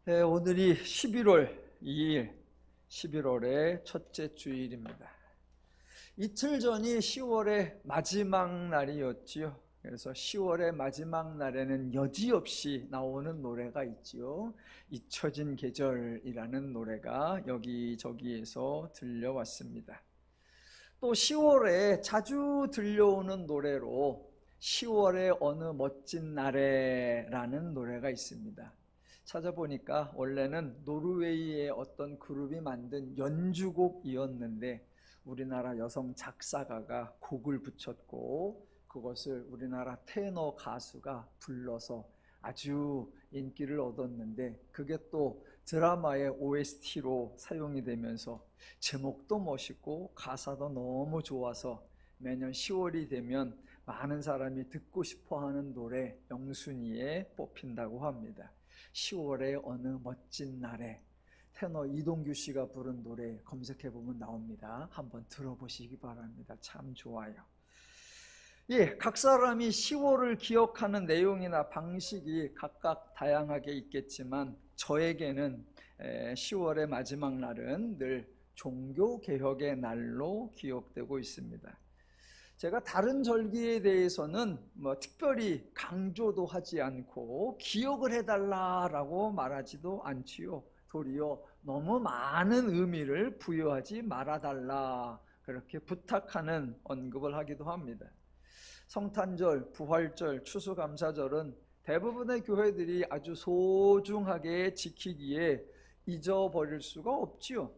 오늘이 11월 2일, 11월의 첫째 주일입니다. 이틀 전이 10월의 마지막 날이었지요. 그래서 10월의 마지막 날에는 여지없이 나오는 노래가 있지요. 잊혀진 계절이라는 노래가 여기저기에서 들려왔습니다. 또 10월에 자주 들려오는 노래로 10월의 어느 멋진 날에라는 노래가 있습니다. 찾아보니까 원래는 노르웨이의 어떤 그룹이 만든 연주곡이었는데 우리나라 여성 작사가가 곡을 붙였고 그것을 우리나라 테너 가수가 불러서 아주 인기를 얻었는데 그게 또 드라마의 OST로 사용이 되면서 제목도 멋있고 가사도 너무 좋아서 매년 10월이 되면 많은 사람이 듣고 싶어하는 노래 영순위에 뽑힌다고 합니다. 10월의 어느 멋진 날에 테너 이동규 씨가 부른 노래 검색해보면 나옵니다. 한번 들어보시기 바랍니다. 참 좋아요. 각 사람이 10월을 기억하는 내용이나 방식이 각각 다양하게 있겠지만 저에게는 10월의 마지막 날은 늘 종교개혁의 날로 기억되고 있습니다. 제가 다른 절기에 대해서는 특별히 강조도 하지 않고 기억을 해달라라고 말하지도 않지요. 도리어 너무 많은 의미를 부여하지 말아달라 그렇게 부탁하는 언급을 하기도 합니다. 성탄절, 부활절, 추수감사절은 대부분의 교회들이 아주 소중하게 지키기에 잊어버릴 수가 없지요.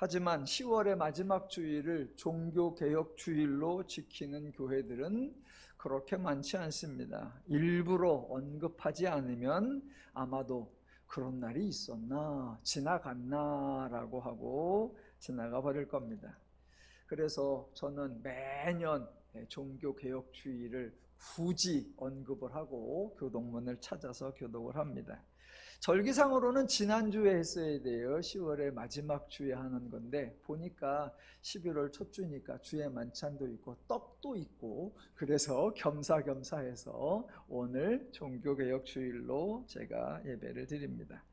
하지만 10월의 마지막 주일을 종교개혁 주일로 지키는 교회들은 그렇게 많지 않습니다. 일부러 언급하지 않으면 아마도 그런 날이 있었나, 지나갔나 라고 하고 지나가 버릴 겁니다. 그래서 저는 매년 종교개혁 주일을 굳이 언급을 하고 교독문을 찾아서 교독을 합니다. 절기상으로는 지난주에 했어야 돼요. 10월의 마지막 주에 하는 건데 보니까 11월 첫 주니까 주에 만찬도 있고 떡도 있고 그래서 겸사겸사해서 오늘 종교개혁 주일로 제가 예배를 드립니다.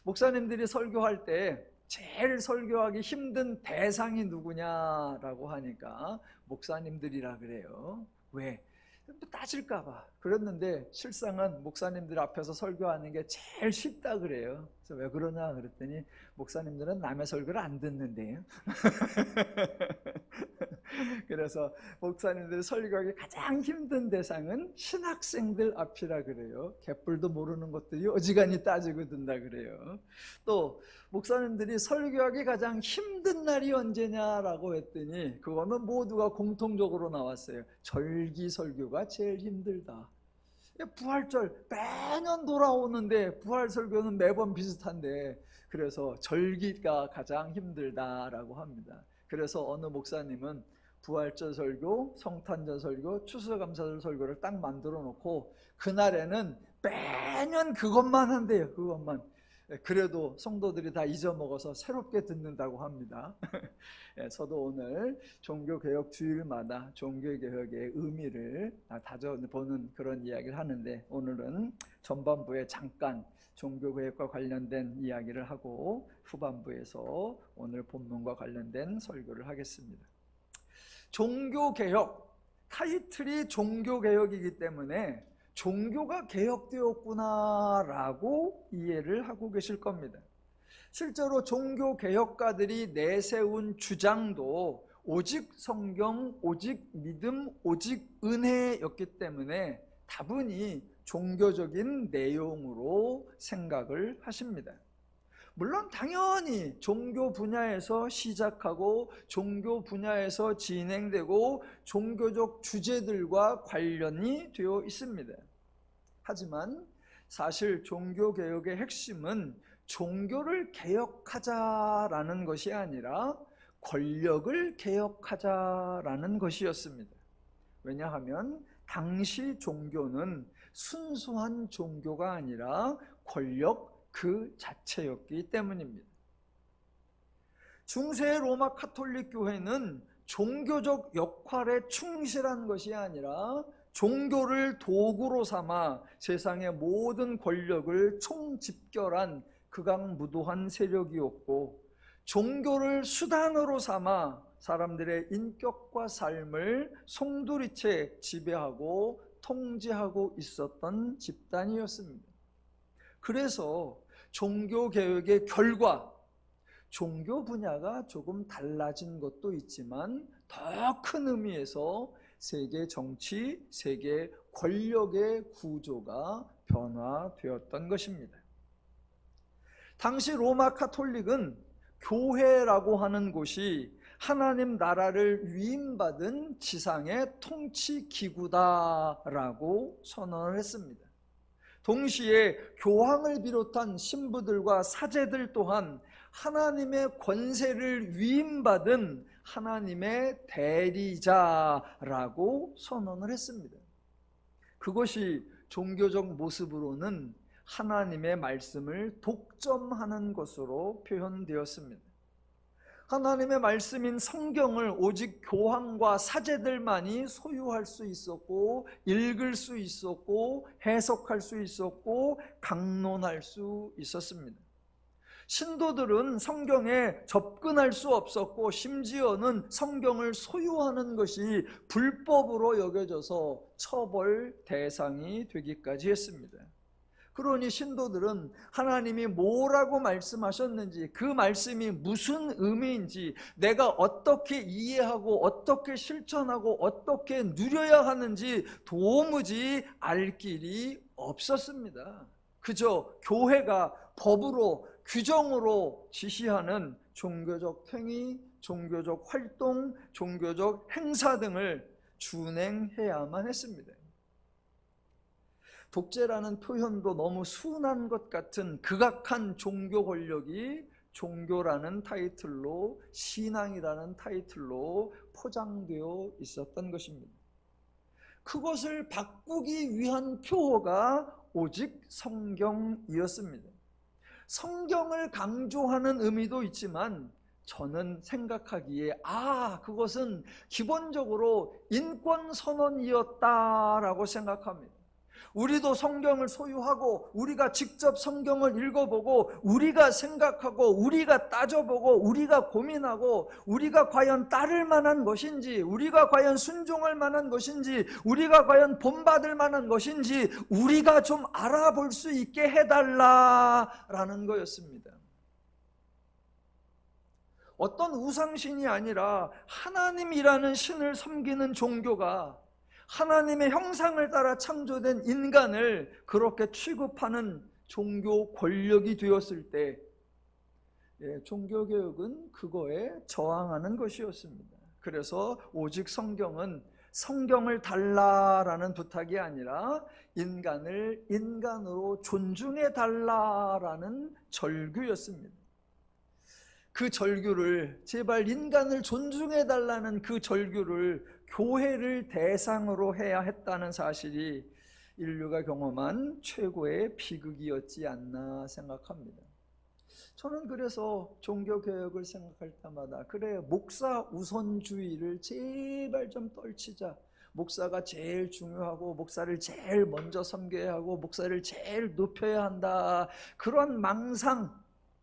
목사님들이 설교할 때 제일 설교하기 힘든 대상이 누구냐라고 하니까 목사님들이라 그래요. 왜? 따질까 봐. 그랬는데 실상은 목사님들 앞에서 설교하는 게 제일 쉽다 그래요. 그래서 왜 그러냐 그랬더니 목사님들은 남의 설교를 안 듣는데요. 그래서 목사님들이 설교하기 가장 힘든 대상은 신학생들 앞이라 그래요. 개뿔도 모르는 것들이 어지간히 따지고 든다 그래요. 또 목사님들이 설교하기 가장 힘든 날이 언제냐라고 했더니 그거는 모두가 공통적으로 나왔어요. 절기 설교가 제일 힘들다. 부활절 매년 돌아오는데 부활 설교는 매번 비슷한데 그래서 절기가 가장 힘들다라고 합니다. 그래서 어느 목사님은 부활절 설교, 성탄절 설교, 추수감사절 설교를 딱 만들어 놓고 그날에는 매년 그것만 한대요. 그것만. 그래도 성도들이 다 잊어먹어서 새롭게 듣는다고 합니다. 저도 오늘 종교개혁 주일마다 종교개혁의 의미를 다져보는 그런 이야기를 하는데 오늘은 전반부에 잠깐 종교개혁과 관련된 이야기를 하고 후반부에서 오늘 본문과 관련된 설교를 하겠습니다. 종교개혁, 타이틀이 종교개혁이기 때문에 종교가 개혁되었구나라고 이해를 하고 계실 겁니다. 실제로 종교개혁가들이 내세운 주장도 오직 성경, 오직 믿음, 오직 은혜였기 때문에 다분히 종교적인 내용으로 생각을 하십니다. 물론 당연히 종교 분야에서 시작하고 종교 분야에서 진행되고 종교적 주제들과 관련이 되어 있습니다. 하지만 사실 종교개혁의 핵심은 종교를 개혁하자라는 것이 아니라 권력을 개혁하자라는 것이었습니다. 왜냐하면 당시 종교는 순수한 종교가 아니라 권력 그 자체였기 때문입니다. 중세 로마 카톨릭 교회는 종교적 역할에 충실한 것이 아니라 종교를 도구로 삼아 세상의 모든 권력을 총집결한 극악무도한 세력이었고, 종교를 수단으로 삼아 사람들의 인격과 삶을 송두리째 지배하고 통제하고 있었던 집단이었습니다. 그래서 종교개혁의 결과, 종교 분야가 조금 달라진 것도 있지만 더 큰 의미에서 세계 정치, 세계 권력의 구조가 변화되었던 것입니다. 당시 로마 카톨릭은 교회라고 하는 곳이 하나님 나라를 위임받은 지상의 통치 기구다라고 선언을 했습니다. 동시에 교황을 비롯한 신부들과 사제들 또한 하나님의 권세를 위임받은 하나님의 대리자라고 선언을 했습니다. 그것이 종교적 모습으로는 하나님의 말씀을 독점하는 것으로 표현되었습니다. 하나님의 말씀인 성경을 오직 교황과 사제들만이 소유할 수 있었고, 읽을 수 있었고, 해석할 수 있었고, 강론할 수 있었습니다. 신도들은 성경에 접근할 수 없었고, 심지어는 성경을 소유하는 것이 불법으로 여겨져서 처벌 대상이 되기까지 했습니다. 그러니 신도들은 하나님이 뭐라고 말씀하셨는지, 그 말씀이 무슨 의미인지, 내가 어떻게 이해하고 어떻게 실천하고 어떻게 누려야 하는지 도무지 알 길이 없었습니다. 그저 교회가 법으로, 규정으로 지시하는 종교적 행위, 종교적 활동, 종교적 행사 등을 준행해야만 했습니다. 독재라는 표현도 너무 순한 것 같은 극악한 종교 권력이 종교라는 타이틀로, 신앙이라는 타이틀로 포장되어 있었던 것입니다. 그것을 바꾸기 위한 표어가 오직 성경이었습니다. 성경을 강조하는 의미도 있지만 저는 생각하기에 그것은 기본적으로 인권선언이었다라고 생각합니다. 우리도 성경을 소유하고 우리가 직접 성경을 읽어보고 우리가 생각하고 우리가 따져보고 우리가 고민하고 우리가 과연 따를 만한 것인지, 우리가 과연 순종할 만한 것인지, 우리가 과연 본받을 만한 것인지 우리가 좀 알아볼 수 있게 해달라라는 거였습니다. 어떤 우상신이 아니라 하나님이라는 신을 섬기는 종교가 하나님의 형상을 따라 창조된 인간을 그렇게 취급하는 종교 권력이 되었을 때, 종교개혁은 그거에 저항하는 것이었습니다. 그래서 오직 성경은 성경을 달라라는 부탁이 아니라 인간을 인간으로 존중해 달라라는 절규였습니다. 그 절규를, 제발 인간을 존중해 달라는 그 절규를 교회를 대상으로 해야 했다는 사실이 인류가 경험한 최고의 비극이었지 않나 생각합니다. 저는 그래서 종교개혁을 생각할 때마다 목사 우선주의를 제발 좀 떨치자, 목사가 제일 중요하고 목사를 제일 먼저 섬겨야 하고 목사를 제일 높여야 한다, 그런 망상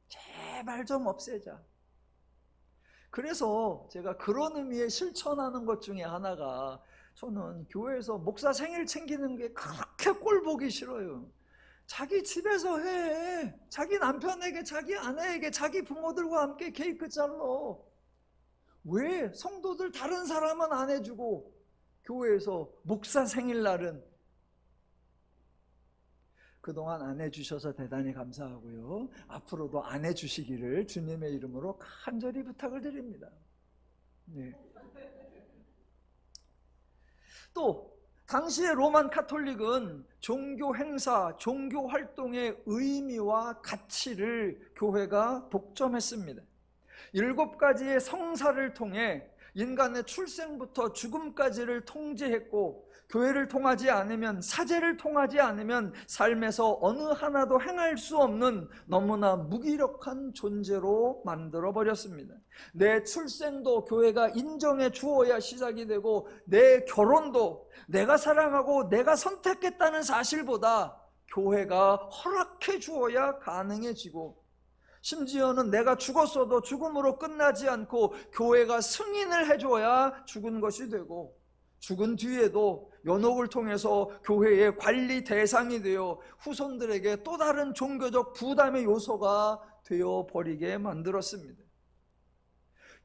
제발 좀 없애자. 그래서 제가 그런 의미에 실천하는 것 중에 하나가, 저는 교회에서 목사 생일 챙기는 게 그렇게 꼴보기 싫어요. 자기 집에서 해. 자기 남편에게, 자기 아내에게, 자기 부모들과 함께 케이크 잘라. 왜 성도들 다른 사람은 안 해주고 교회에서 목사 생일날은? 그동안 안 해주셔서 대단히 감사하고요, 앞으로도 안 해주시기를 주님의 이름으로 간절히 부탁을 드립니다. 네. 또 당시의 로만 카톨릭은 종교 행사, 종교 활동의 의미와 가치를 교회가 독점했습니다. 7가지의 성사를 통해 인간의 출생부터 죽음까지를 통제했고, 교회를 통하지 않으면, 사제를 통하지 않으면 삶에서 어느 하나도 행할 수 없는 너무나 무기력한 존재로 만들어 버렸습니다. 내 출생도 교회가 인정해 주어야 시작이 되고, 내 결혼도 내가 사랑하고 내가 선택했다는 사실보다 교회가 허락해 주어야 가능해지고, 심지어는 내가 죽었어도 죽음으로 끝나지 않고 교회가 승인을 해줘야 죽은 것이 되고, 죽은 뒤에도 연옥을 통해서 교회의 관리 대상이 되어 후손들에게 또 다른 종교적 부담의 요소가 되어버리게 만들었습니다.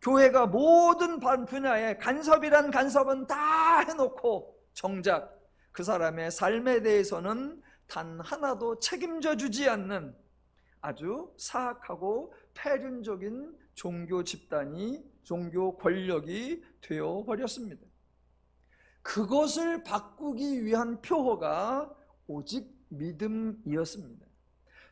교회가 모든 분야에 간섭이란 간섭은 다 해놓고 정작 그 사람의 삶에 대해서는 단 하나도 책임져 주지 않는 아주 사악하고 폐륜적인 종교 집단이, 종교 권력이 되어버렸습니다. 그것을 바꾸기 위한 표어가 오직 믿음이었습니다.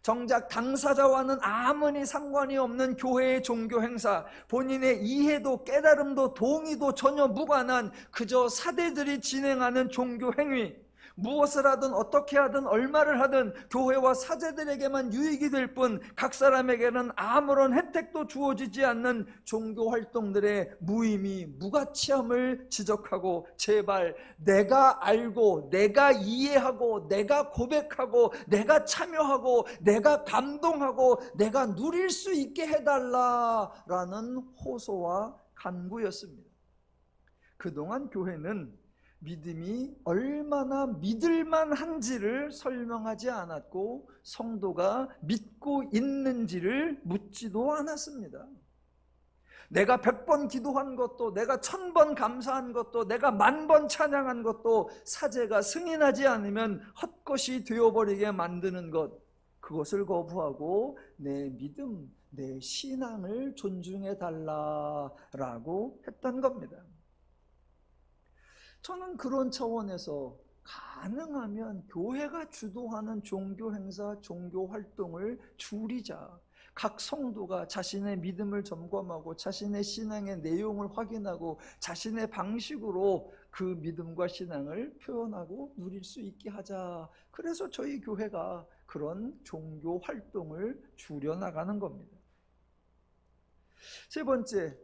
정작 당사자와는 아무리 상관이 없는 교회의 종교 행사, 본인의 이해도 깨달음도 동의도 전혀 무관한 그저 사대들이 진행하는 종교 행위, 무엇을 하든 어떻게 하든 얼마를 하든 교회와 사제들에게만 유익이 될 뿐 각 사람에게는 아무런 혜택도 주어지지 않는 종교 활동들의 무의미, 무가치함을 지적하고, 제발 내가 알고 내가 이해하고 내가 고백하고 내가 참여하고 내가 감동하고 내가 누릴 수 있게 해달라라는 호소와 간구였습니다. 그동안 교회는 믿음이 얼마나 믿을만한지를 설명하지 않았고, 성도가 믿고 있는지를 묻지도 않았습니다. 내가 100번 기도한 것도, 내가 1000번 감사한 것도, 내가 10,000번 찬양한 것도 사제가 승인하지 않으면 헛것이 되어버리게 만드는 것, 그것을 거부하고 내 믿음, 내 신앙을 존중해 달라라고 했던 겁니다. 저는 그런 차원에서 가능하면 교회가 주도하는 종교 행사, 종교 활동을 줄이자. 각 성도가 자신의 믿음을 점검하고 자신의 신앙의 내용을 확인하고 자신의 방식으로 그 믿음과 신앙을 표현하고 누릴 수 있게 하자. 그래서 저희 교회가 그런 종교 활동을 줄여나가는 겁니다. 세 번째,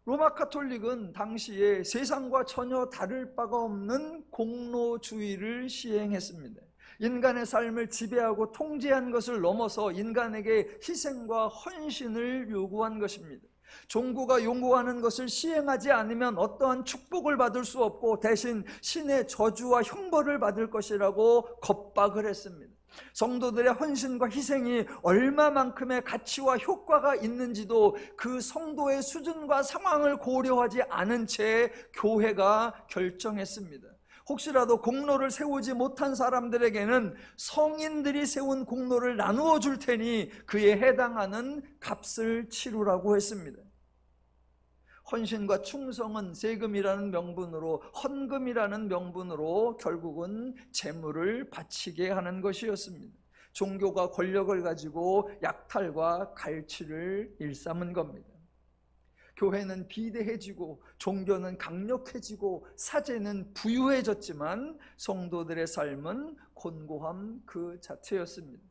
로마 카톨릭은 당시에 세상과 전혀 다를 바가 없는 공로주의를 시행했습니다. 인간의 삶을 지배하고 통제한 것을 넘어서 인간에게 희생과 헌신을 요구한 것입니다. 종교가 요구하는 것을 시행하지 않으면 어떠한 축복을 받을 수 없고 대신 신의 저주와 형벌을 받을 것이라고 겁박을 했습니다. 성도들의 헌신과 희생이 얼마만큼의 가치와 효과가 있는지도 그 성도의 수준과 상황을 고려하지 않은 채 교회가 결정했습니다. 혹시라도 공로를 세우지 못한 사람들에게는 성인들이 세운 공로를 나누어 줄 테니 그에 해당하는 값을 치르라고 했습니다. 헌신과 충성은 세금이라는 명분으로, 헌금이라는 명분으로 결국은 재물을 바치게 하는 것이었습니다. 종교가 권력을 가지고 약탈과 갈취를 일삼은 겁니다. 교회는 비대해지고 종교는 강력해지고 사제는 부유해졌지만 성도들의 삶은 곤고함 그 자체였습니다.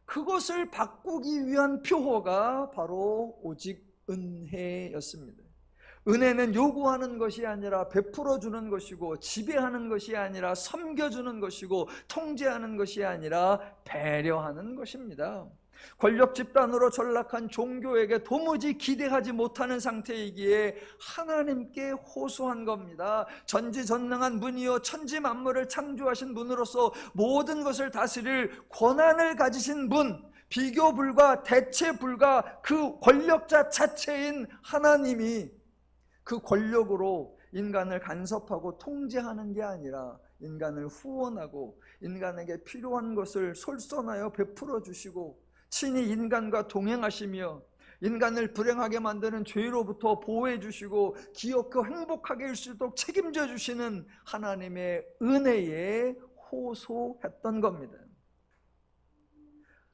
그것을 바꾸기 위한 표어가 바로 오직 은혜였습니다. 은혜는 요구하는 것이 아니라 베풀어 주는 것이고, 지배하는 것이 아니라 섬겨주는 것이고, 통제하는 것이 아니라 배려하는 것입니다. 권력 집단으로 전락한 종교에게 도무지 기대하지 못하는 상태이기에 하나님께 호소한 겁니다. 전지전능한 분이요 천지 만물을 창조하신 분으로서 모든 것을 다스릴 권한을 가지신 분, 비교 불가, 대체 불가 그 권력자 자체인 하나님이 그 권력으로 인간을 간섭하고 통제하는 게 아니라 인간을 후원하고 인간에게 필요한 것을 솔선하여 베풀어 주시고 친히 인간과 동행하시며 인간을 불행하게 만드는 죄로부터 보호해 주시고 기어코 행복하게 할 수 있도록 책임져 주시는 하나님의 은혜에 호소했던 겁니다.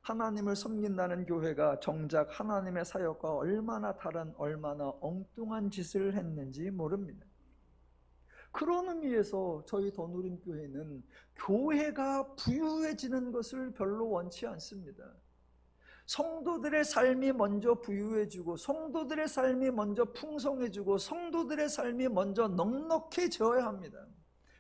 하나님을 섬긴다는 교회가 정작 하나님의 사역과 얼마나 다른, 얼마나 엉뚱한 짓을 했는지 모릅니다. 그런 의미에서 저희 더누림교회는 교회가 부유해지는 것을 별로 원치 않습니다. 성도들의 삶이 먼저 부유해지고, 성도들의 삶이 먼저 풍성해지고, 성도들의 삶이 먼저 넉넉해져야 합니다.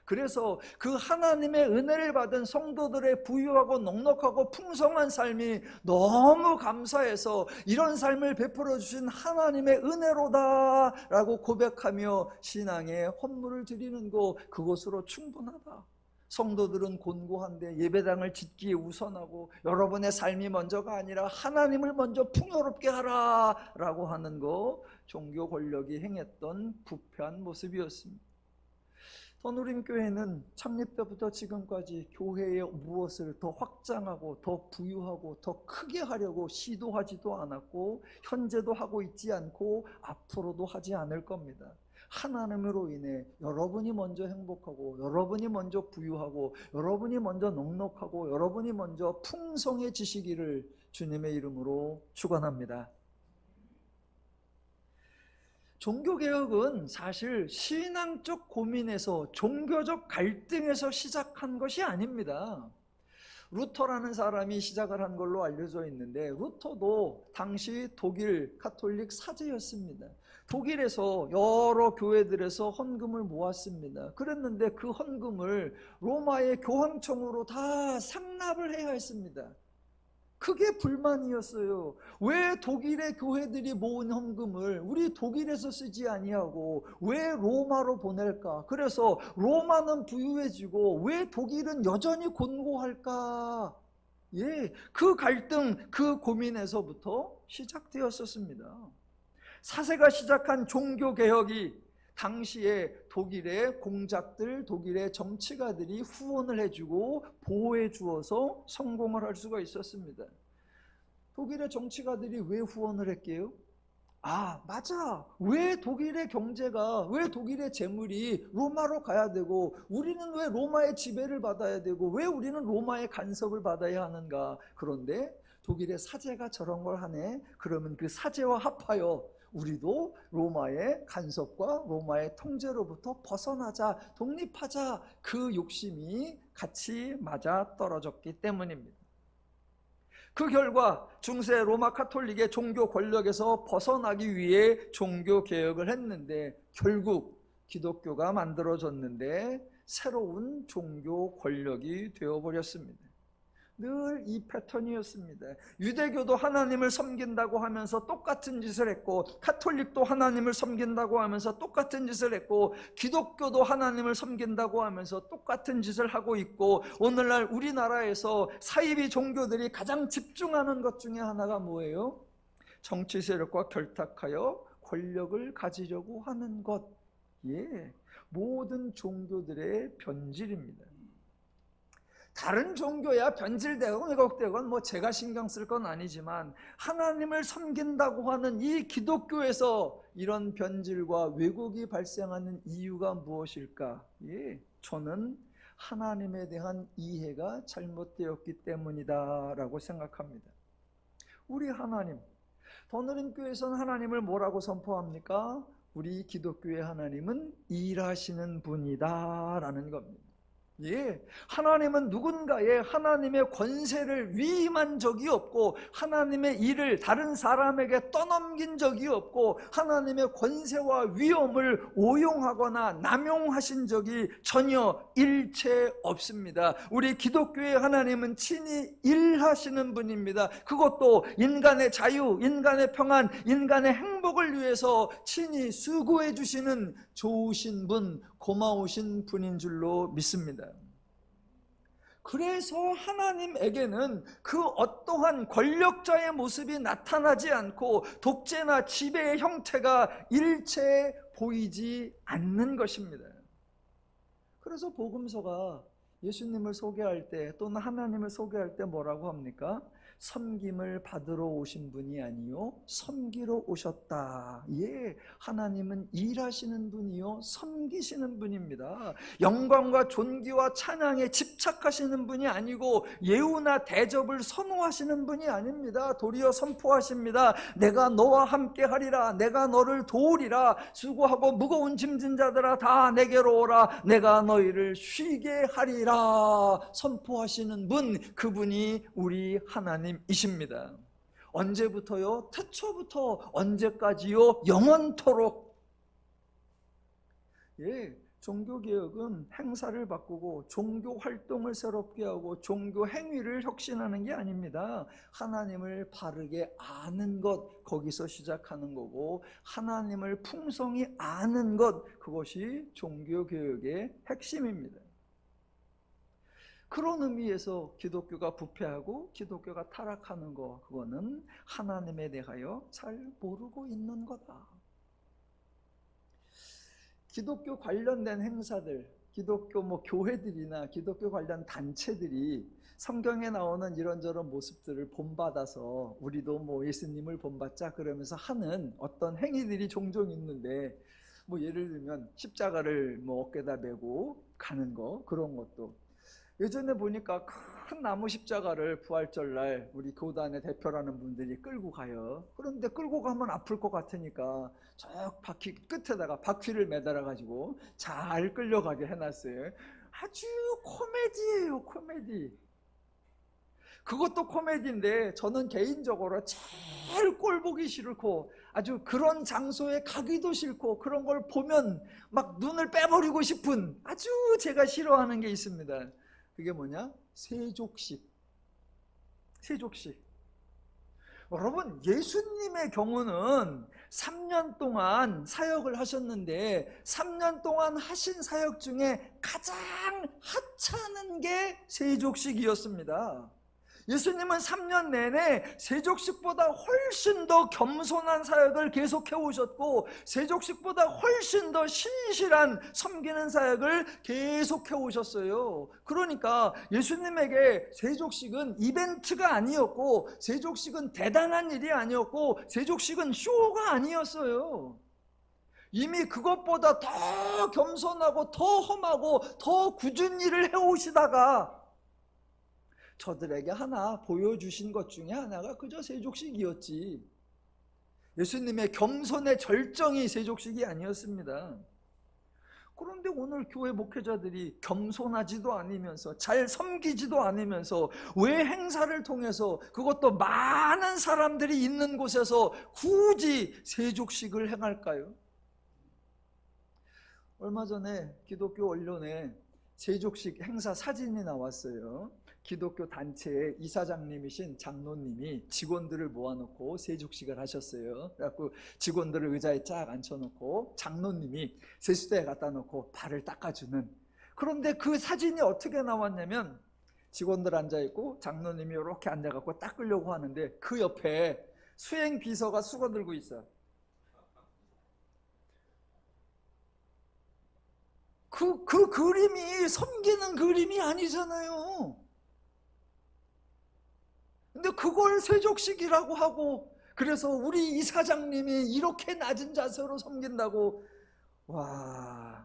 그래서 그 하나님의 은혜를 받은 성도들의 부유하고 넉넉하고 풍성한 삶이 너무 감사해서 이런 삶을 베풀어 주신 하나님의 은혜로다 라고 고백하며 신앙의 헌물을 드리는 것, 그것으로 충분하다. 성도들은 곤고한데 예배당을 짓기에 우선하고 여러분의 삶이 먼저가 아니라 하나님을 먼저 풍요롭게 하라 라고 하는 거, 종교 권력이 행했던 부패한 모습이었습니다. 더누림교회는 창립 때부터 지금까지 교회의 무엇을 더 확장하고 더 부유하고 더 크게 하려고 시도하지도 않았고, 현재도 하고 있지 않고 앞으로도 하지 않을 겁니다. 하나님으로 인해 여러분이 먼저 행복하고, 여러분이 먼저 부유하고, 여러분이 먼저 넉넉하고, 여러분이 먼저 풍성해지시기를 주님의 이름으로 축원합니다. 종교개혁은 사실 신앙적 고민에서, 종교적 갈등에서 시작한 것이 아닙니다. 루터라는 사람이 시작을 한 걸로 알려져 있는데, 루터도 당시 독일 카톨릭 사제였습니다. 독일에서 여러 교회들에서 헌금을 모았습니다. 그랬는데 그 헌금을 로마의 교황청으로 다 상납을 해야 했습니다. 그게 불만이었어요. 왜 독일의 교회들이 모은 헌금을 우리 독일에서 쓰지 아니하고 왜 로마로 보낼까? 그래서 로마는 부유해지고 왜 독일은 여전히 곤고할까? 예, 그 갈등, 그 고민에서부터 시작되었었습니다. 사세가 시작한 종교개혁이 당시에 독일의 공작들, 독일의 정치가들이 후원을 해주고 보호해 주어서 성공을 할 수가 있었습니다. 독일의 정치가들이 왜 후원을 했게요? 아, 맞아. 왜 독일의 경제가, 왜 독일의 재물이 로마로 가야 되고, 우리는 왜 로마의 지배를 받아야 되고, 왜 우리는 로마의 간섭을 받아야 하는가? 그런데 독일의 사제가 저런 걸 하네. 그러면 그 사제와 합하여 우리도 로마의 간섭과 로마의 통제로부터 벗어나자, 독립하자, 그 욕심이 같이 맞아 떨어졌기 때문입니다. 그 결과 중세 로마 카톨릭의 종교 권력에서 벗어나기 위해 종교 개혁을 했는데, 결국 기독교가 만들어졌는데 새로운 종교 권력이 되어버렸습니다. 늘 이 패턴이었습니다. 유대교도 하나님을 섬긴다고 하면서 똑같은 짓을 했고, 카톨릭도 하나님을 섬긴다고 하면서 똑같은 짓을 했고, 기독교도 하나님을 섬긴다고 하면서 똑같은 짓을 하고 있고, 오늘날 우리나라에서 사이비 종교들이 가장 집중하는 것 중에 하나가 뭐예요? 정치 세력과 결탁하여 권력을 가지려고 하는 것. 예, 모든 종교들의 변질입니다. 다른 종교야 변질되건 왜곡되건 뭐 제가 신경 쓸 건 아니지만, 하나님을 섬긴다고 하는 이 기독교에서 이런 변질과 왜곡이 발생하는 이유가 무엇일까? 예, 저는 하나님에 대한 이해가 잘못되었기 때문이다 라고 생각합니다. 우리 하나님, 더누림교회에서는 하나님을 뭐라고 선포합니까? 우리 기독교의 하나님은 일하시는 분이다 라는 겁니다. 예, 하나님은 누군가의 하나님의 권세를 위임한 적이 없고, 하나님의 일을 다른 사람에게 떠넘긴 적이 없고, 하나님의 권세와 위엄을 오용하거나 남용하신 적이 전혀 일체 없습니다. 우리 기독교의 하나님은 친히 일하시는 분입니다. 그것도 인간의 자유, 인간의 평안, 인간의 행복을 위해서 친히 수고해 주시는 좋으신 분, 고마우신 분인 줄로 믿습니다. 그래서 하나님에게는 그 어떠한 권력자의 모습이 나타나지 않고 독재나 지배의 형태가 일체 보이지 않는 것입니다. 그래서 복음서가 예수님을 소개할 때, 또는 하나님을 소개할 때 뭐라고 합니까? 섬김을 받으러 오신 분이 아니요 섬기러 오셨다. 예, 하나님은 일하시는 분이요 섬기시는 분입니다. 영광과 존귀와 찬양에 집착하시는 분이 아니고 예우나 대접을 선호하시는 분이 아닙니다. 도리어 선포하십니다. 내가 너와 함께 하리라. 내가 너를 도우리라. 수고하고 무거운 짐진 자들아 다 내게로 오라. 내가 너희를 쉬게 하리라. 선포하시는 분, 그분이 우리 하나님이십니다. 언제부터요? 태초부터 언제까지요? 영원토록. 예, 종교개혁은 행사를 바꾸고 종교 활동을 새롭게 하고 종교 행위를 혁신하는 게 아닙니다. 하나님을 바르게 아는 것, 거기서 시작하는 거고, 하나님을 풍성히 아는 것, 그것이 종교개혁의 핵심입니다. 그런 의미에서 기독교가 부패하고 기독교가 타락하는 거, 그거는 하나님에 대하여 잘 모르고 있는 거다. 기독교 관련된 행사들, 기독교 교회들이나 기독교 관련 단체들이 성경에 나오는 이런저런 모습들을 본받아서 우리도 예수님을 본받자 그러면서 하는 어떤 행위들이 종종 있는데, 예를 들면 십자가를 어깨에다 메고 가는 거, 그런 것도 예전에 보니까 큰 나무 십자가를 부활절날 우리 교단의 대표라는 분들이 끌고 가요. 그런데 끌고 가면 아플 것 같으니까 저 바퀴 끝에다가 바퀴를 매달아 가지고 잘 끌려가게 해놨어요. 아주 코미디예요, 코미디. 그것도 코미디인데 저는 개인적으로 제일 꼴 보기 싫고 아주 그런 장소에 가기도 싫고 그런 걸 보면 막 눈을 빼버리고 싶은, 아주 제가 싫어하는 게 있습니다. 그게 뭐냐? 세족식. 세족식. 여러분, 예수님의 경우는 3년 동안 사역을 하셨는데 3년 동안 하신 사역 중에 가장 하찮은 게 세족식이었습니다. 예수님은 3년 내내 세족식보다 훨씬 더 겸손한 사역을 계속해 오셨고, 세족식보다 훨씬 더 신실한 섬기는 사역을 계속해 오셨어요. 그러니까 예수님에게 세족식은 이벤트가 아니었고, 세족식은 대단한 일이 아니었고, 세족식은 쇼가 아니었어요. 이미 그것보다 더 겸손하고 더 험하고 더 굳은 일을 해오시다가 저들에게 하나 보여주신 것 중에 하나가 그저 세족식이었지, 예수님의 겸손의 절정이 세족식이 아니었습니다. 그런데 오늘 교회 목회자들이 겸손하지도 않으면서 잘 섬기지도 않으면서 왜 행사를 통해서, 그것도 많은 사람들이 있는 곳에서 굳이 세족식을 행할까요? 얼마 전에 기독교 언론에 세족식 행사 사진이 나왔어요. 기독교 단체의 이사장님이신 장로님이 직원들을 모아놓고 세족식을 하셨어요. 그래갖고 직원들을 의자에 쫙 앉혀놓고 장로님이 세수대에 갖다 놓고 발을 닦아주는. 그런데 그 사진이 어떻게 나왔냐면, 직원들 앉아있고 장로님이 이렇게 앉아갖고 닦으려고 하는데 그 옆에 수행 비서가 수건 들고 있어. 그 그림이 섬기는 그림이 아니잖아요. 근데 그걸 세족식이라고 하고, 그래서 우리 이사장님이 이렇게 낮은 자세로 섬긴다고. 와,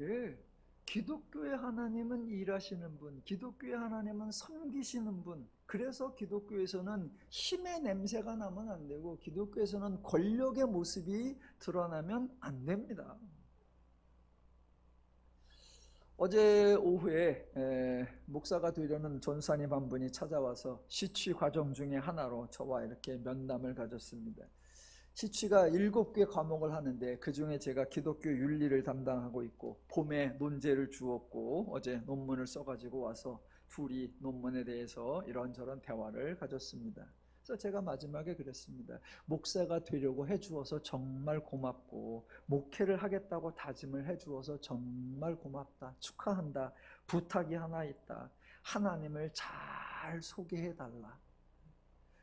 예, 기독교의 하나님은 일하시는 분, 기독교의 하나님은 섬기시는 분. 그래서 기독교에서는 힘의 냄새가 나면 안 되고, 기독교에서는 권력의 모습이 드러나면 안 됩니다. 어제 오후에 목사가 되려는 전사님 한 분이 찾아와서 시취 과정 중에 하나로 저와 이렇게 면담을 가졌습니다. 시취가 7개 과목을 하는데 그 중에 제가 기독교 윤리를 담당하고 있고, 봄에 논제를 주었고 어제 논문을 써가지고 와서 둘이 논문에 대해서 이런저런 대화를 가졌습니다. 그래서 제가 마지막에 그랬습니다. 목사가 되려고 해주어서 정말 고맙고, 목회를 하겠다고 다짐을 해주어서 정말 고맙다, 축하한다. 부탁이 하나 있다. 하나님을 잘 소개해달라.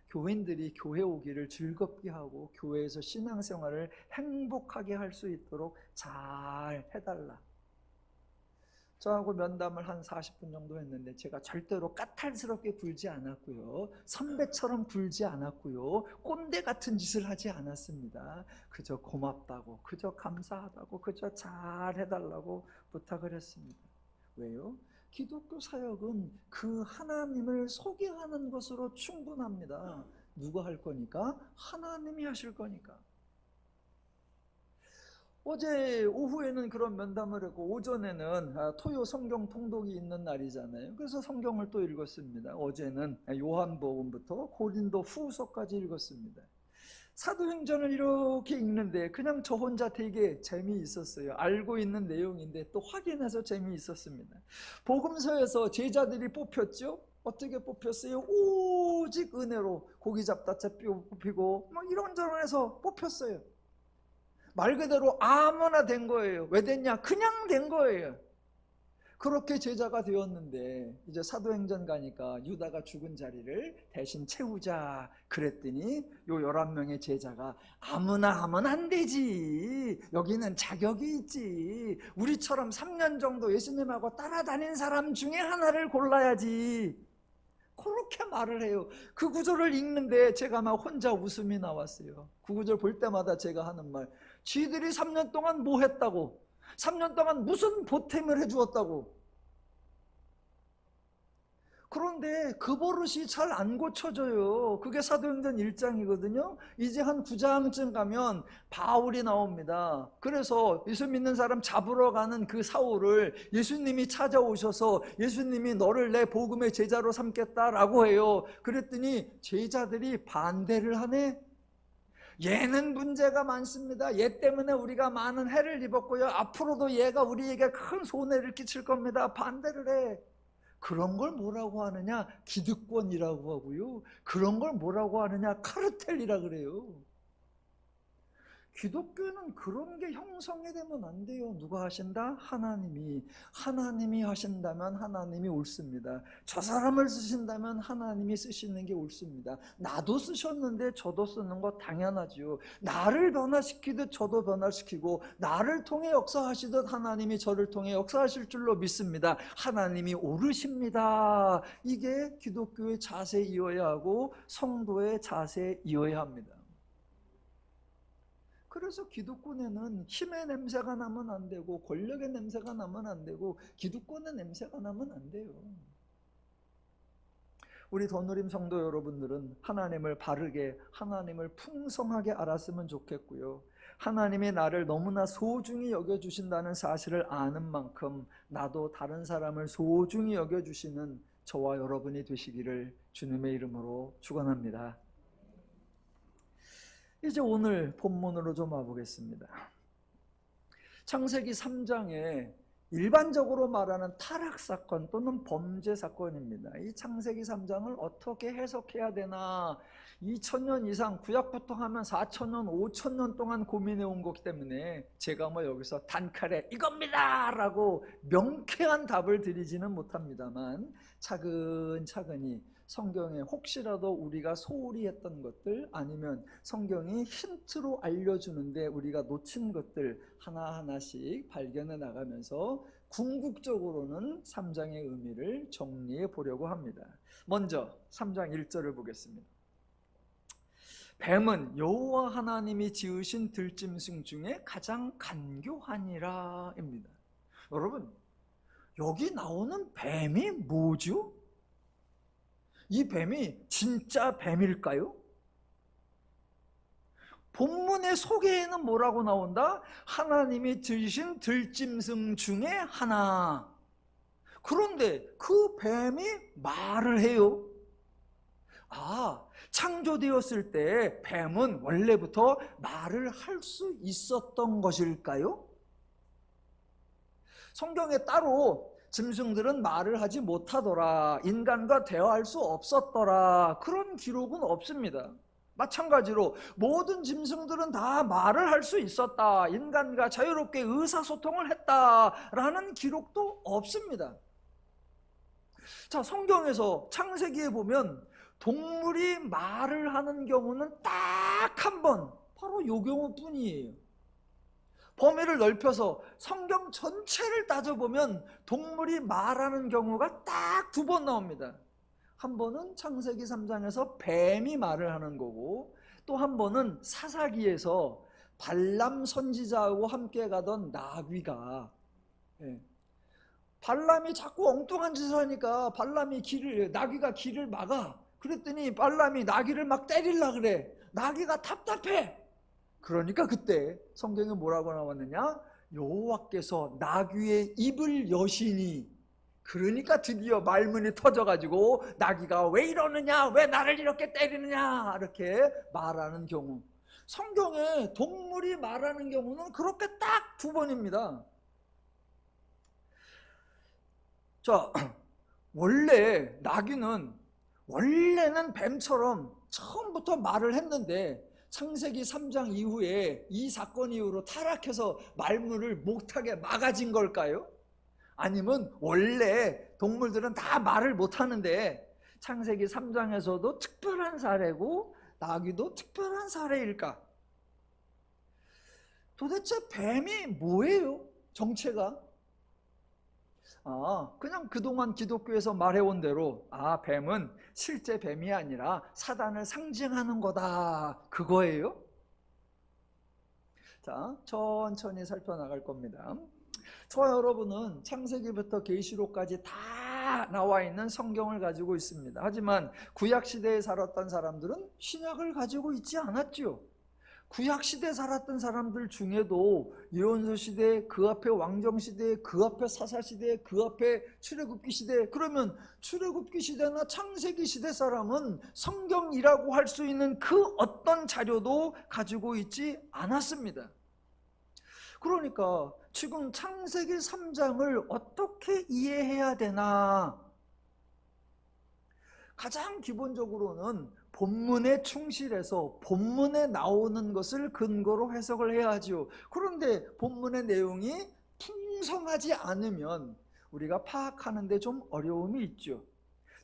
교인들이 교회 오기를 즐겁게 하고 교회에서 신앙생활을 행복하게 할 수 있도록 잘 해달라. 저하고 면담을 한 40분 정도 했는데 제가 절대로 까탈스럽게 굴지 않았고요. 선배처럼 굴지 않았고요. 꼰대 같은 짓을 하지 않았습니다. 그저 고맙다고, 그저 감사하다고, 그저 잘해달라고 부탁을 했습니다. 왜요? 기독교 사역은 그 하나님을 소개하는 것으로 충분합니다. 누가 할 거니까? 하나님이 하실 거니까. 어제 오후에는 그런 면담을 했고 오전에는 토요 성경 통독이 있는 날이잖아요. 그래서 성경을 또 읽었습니다. 어제는 요한복음부터 고린도 후서까지 읽었습니다. 사도행전을 이렇게 읽는데 그냥 저 혼자 되게 재미있었어요. 알고 있는 내용인데 또 확인해서 재미있었습니다. 복음서에서 제자들이 뽑혔죠. 어떻게 뽑혔어요? 오직 은혜로 고기 잡다 뽑히고 막 이런저런 해서 뽑혔어요. 말 그대로 아무나 된 거예요. 왜 됐냐? 그냥 된 거예요. 그렇게 제자가 되었는데 이제 사도행전 가니까 유다가 죽은 자리를 대신 채우자 그랬더니 요 11명의 제자가 아무나 하면 안 되지. 여기는 자격이 있지. 우리처럼 3년 정도 예수님하고 따라다닌 사람 중에 하나를 골라야지. 그렇게 말을 해요. 그 구절을 읽는데 제가 막 혼자 웃음이 나왔어요. 그 구절 볼 때마다 제가 하는 말, 쥐들이 3년 동안 뭐 했다고? 3년 동안 무슨 보탬을 해주었다고? 그런데 그 버릇이 잘 안 고쳐져요. 그게 사도행전 1장이거든요. 이제 한 9장쯤 가면 바울이 나옵니다. 그래서 예수 믿는 사람 잡으러 가는 그 사울을 예수님이 찾아오셔서 예수님이 너를 내 복음의 제자로 삼겠다라고 해요. 그랬더니 제자들이 반대를 하네. 얘는 문제가 많습니다. 얘 때문에 우리가 많은 해를 입었고요. 앞으로도 얘가 우리에게 큰 손해를 끼칠 겁니다. 반대를 해. 그런 걸 뭐라고 하느냐? 기득권이라고 하고요. 그런 걸 뭐라고 하느냐? 카르텔이라 그래요. 기독교는 그런 게 형성이 되면 안 돼요. 누가 하신다? 하나님이 하신다면 하나님이 옳습니다. 저 사람을 쓰신다면 하나님이 쓰시는 게 옳습니다. 나도 쓰셨는데 저도 쓰는 거 당연하지요. 나를 변화시키듯 저도 변화시키고 나를 통해 역사하시듯 하나님이 저를 통해 역사하실 줄로 믿습니다. 하나님이 옳으십니다. 이게 기독교의 자세이어야 하고 성도의 자세이어야 합니다. 그래서 기득권에는 힘의 냄새가 나면 안 되고 권력의 냄새가 나면 안 되고 기득권의 냄새가 나면 안 돼요. 우리 더누림 성도 여러분들은 하나님을 바르게, 하나님을 풍성하게 알았으면 좋겠고요. 하나님이 나를 너무나 소중히 여겨주신다는 사실을 아는 만큼 나도 다른 사람을 소중히 여겨주시는 저와 여러분이 되시기를 주님의 이름으로 축원합니다. 이제 오늘 본문으로 좀 와보겠습니다. 창세기 3장에 일반적으로 말하는 타락사건 또는 범죄 사건입니다. 이 창세기 3장을 어떻게 해석해야 되나 2000년 이상 구약부터 하면 4000년, 5000년 동안 고민해 온 거기 때문에 제가 뭐 여기서 단칼에 이겁니다! 라고 명쾌한 답을 드리지는 못합니다만 차근차근히 성경에 혹시라도 우리가 소홀히 했던 것들 아니면 성경이 힌트로 알려주는데 우리가 놓친 것들 하나하나씩 발견해 나가면서 궁극적으로는 3장의 의미를 정리해 보려고 합니다. 먼저 3장 1절을 보겠습니다. 뱀은 여호와 하나님이 지으신 들짐승 중에 가장 간교하니라 입니다. 여러분, 여기 나오는 뱀이 뭐죠? 이 뱀이 진짜 뱀일까요? 본문의 소개에는 뭐라고 나온다? 하나님이 지으신 들짐승 중에 하나. 그런데 그 뱀이 말을 해요. 아, 창조되었을 때 뱀은 원래부터 말을 할 수 있었던 것일까요? 성경에 따로 짐승들은 말을 하지 못하더라, 인간과 대화할 수 없었더라, 그런 기록은 없습니다. 마찬가지로 모든 짐승들은 다 말을 할 수 있었다, 인간과 자유롭게 의사소통을 했다라는 기록도 없습니다. 자, 성경에서 창세기에 보면 동물이 말을 하는 경우는 딱 한 번, 바로 요 경우뿐이에요. 범위를 넓혀서 성경 전체를 따져보면 동물이 말하는 경우가 딱 2번 나옵니다. 한 번은 창세기 3장에서 뱀이 말을 하는 거고, 또 한 번은 사사기에서 발람 선지자하고 함께 가던 나귀가, 발람이 자꾸 엉뚱한 짓을 하니까 나귀가 길을 막아. 그랬더니 발람이 나귀를 막 때리려 그래. 나귀가 답답해. 그러니까 그때 성경에 뭐라고 나왔느냐? 여호와께서 나귀의 입을 여시니, 그러니까 드디어 말문이 터져가지고 나귀가 왜 이러느냐, 왜 나를 이렇게 때리느냐, 이렇게 말하는 경우. 성경에 동물이 말하는 경우는 그렇게 딱 2번입니다. 자, 원래는 뱀처럼 처음부터 말을 했는데 창세기 3장 이후에 이 사건 이후로 타락해서 말문을 못하게 막아진 걸까요? 아니면 원래 동물들은 다 말을 못하는데 창세기 3장에서도 특별한 사례고 나귀도 특별한 사례일까? 도대체 뱀이 뭐예요? 정체가? 그냥 그동안 기독교에서 말해온 대로 뱀은 실제 뱀이 아니라 사단을 상징하는 거다, 그거예요? 자, 천천히 살펴나갈 겁니다. 저와 여러분은 창세기부터 계시록까지 다 나와 있는 성경을 가지고 있습니다. 하지만 구약시대에 살았던 사람들은 신약을 가지고 있지 않았죠. 구약시대에 살았던 사람들 중에도 예언서 시대, 그 앞에 왕정시대, 그 앞에 사사시대, 그 앞에 출애굽기 시대, 그러면 출애굽기 시대나 창세기 시대 사람은 성경이라고 할 수 있는 그 어떤 자료도 가지고 있지 않았습니다. 그러니까 지금 창세기 3장을 어떻게 이해해야 되나? 가장 기본적으로는 본문에 충실해서 본문에 나오는 것을 근거로 해석을 해야지요. 그런데 본문의 내용이 풍성하지 않으면 우리가 파악하는 데 좀 어려움이 있죠.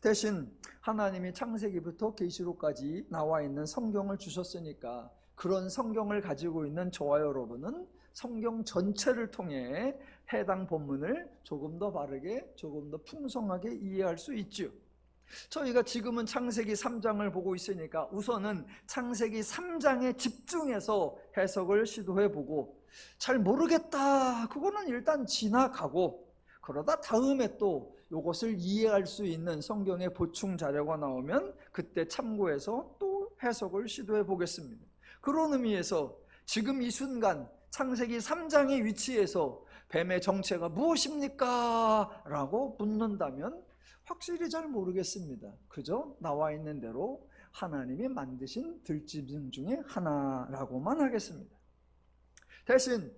대신 하나님이 창세기부터 계시록까지 나와 있는 성경을 주셨으니까 그런 성경을 가지고 있는 저와 여러분은 성경 전체를 통해 해당 본문을 조금 더 바르게, 조금 더 풍성하게 이해할 수 있죠. 저희가 지금은 창세기 3장을 보고 있으니까 우선은 창세기 3장에 집중해서 해석을 시도해보고, 잘 모르겠다, 그거는 일단 지나가고, 그러다 다음에 또 이것을 이해할 수 있는 성경의 보충 자료가 나오면 그때 참고해서 또 해석을 시도해 보겠습니다. 그런 의미에서 지금 이 순간 창세기 3장의 위치에서 뱀의 정체가 무엇입니까? 라고 묻는다면 확실히 잘 모르겠습니다. 그저 나와 있는 대로 하나님이 만드신 들짐승 중에 하나라고만 하겠습니다. 대신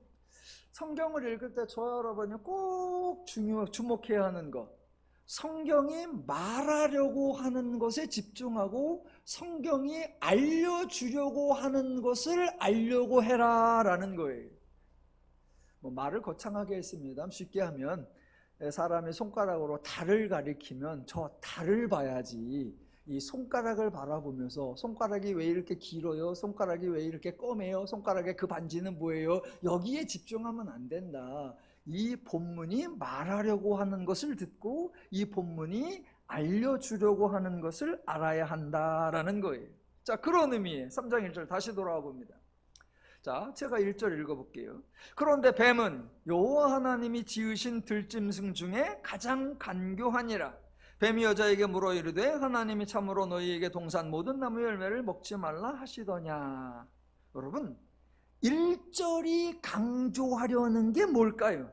성경을 읽을 때 저와 여러분이 꼭 주목해야 하는 것, 성경이 말하려고 하는 것에 집중하고 성경이 알려주려고 하는 것을 알려고 해라 라는 거예요. 말을 거창하게 했습니다. 쉽게 하면 사람이 손가락으로 달을 가리키면 저 달을 봐야지, 이 손가락을 바라보면서 손가락이 왜 이렇게 길어요? 손가락이 왜 이렇게 검해요? 손가락의 그 반지는 뭐예요? 여기에 집중하면 안 된다. 이 본문이 말하려고 하는 것을 듣고 이 본문이 알려주려고 하는 것을 알아야 한다라는 거예요. 자, 그런 의미의 3장 1절 다시 돌아와 봅니다. 자, 제가 1절 읽어볼게요. 그런데 뱀은 여호와 하나님이 지으신 들짐승 중에 가장 간교하니라. 뱀이 여자에게 물어 이르되 하나님이 참으로 너희에게 동산 모든 나무 열매를 먹지 말라 하시더냐. 여러분, 1절이 강조하려는 게 뭘까요?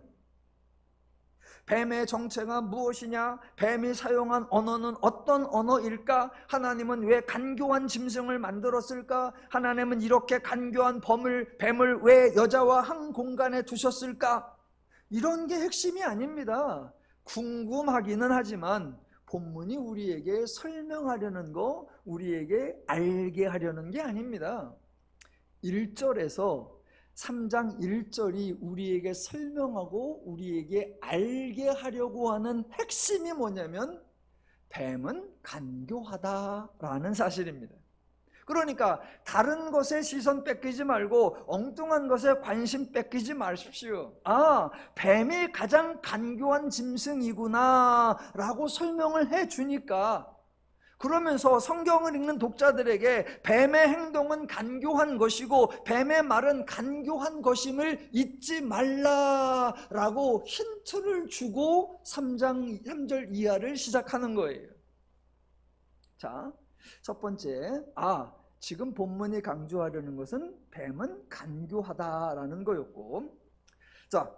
뱀의 정체가 무엇이냐? 뱀이 사용한 언어는 어떤 언어일까? 하나님은 왜 간교한 짐승을 만들었을까? 하나님은 이렇게 간교한 뱀을 왜 여자와 한 공간에 두셨을까? 이런 게 핵심이 아닙니다. 궁금하기는 하지만 본문이 우리에게 설명하려는 거, 우리에게 알게 하려는 게 아닙니다. 1절에서 3장 1절이 우리에게 설명하고 우리에게 알게 하려고 하는 핵심이 뭐냐면 뱀은 간교하다라는 사실입니다. 그러니까 다른 것에 시선 뺏기지 말고 엉뚱한 것에 관심 뺏기지 마십시오. 아, 뱀이 가장 간교한 짐승이구나 라고 설명을 해주니까, 그러면서 성경을 읽는 독자들에게 뱀의 행동은 간교한 것이고 뱀의 말은 간교한 것임을 잊지 말라라고 힌트를 주고 3장 3절 이하를 시작하는 거예요. 자, 첫 번째, 지금 본문이 강조하려는 것은 뱀은 간교하다라는 거였고, 자,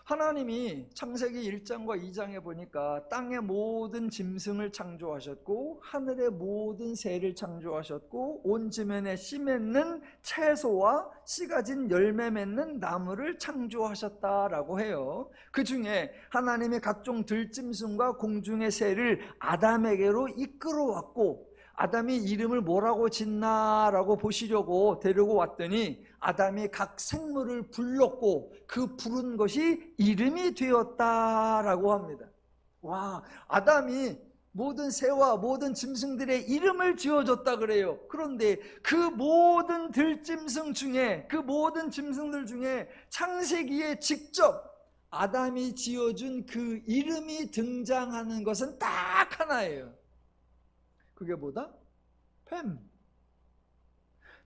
하나님이 창세기 1장과 2장에 보니까 땅의 모든 짐승을 창조하셨고 하늘의 모든 새를 창조하셨고 온 지면에 씨 맺는 채소와 씨 가진 열매 맺는 나무를 창조하셨다라고 해요. 그 중에 하나님이 각종 들짐승과 공중의 새를 아담에게로 이끌어왔고, 아담이 이름을 뭐라고 짓나라고 보시려고 데리고 왔더니 아담이 각 생물을 불렀고 그 부른 것이 이름이 되었다라고 합니다. 와, 아담이 모든 새와 모든 짐승들의 이름을 지어줬다 그래요. 그런데 그 모든 들짐승 중에, 그 모든 짐승들 중에 창세기에 직접 아담이 지어준 그 이름이 등장하는 것은 딱 하나예요. 그게 뭐다? 뱀.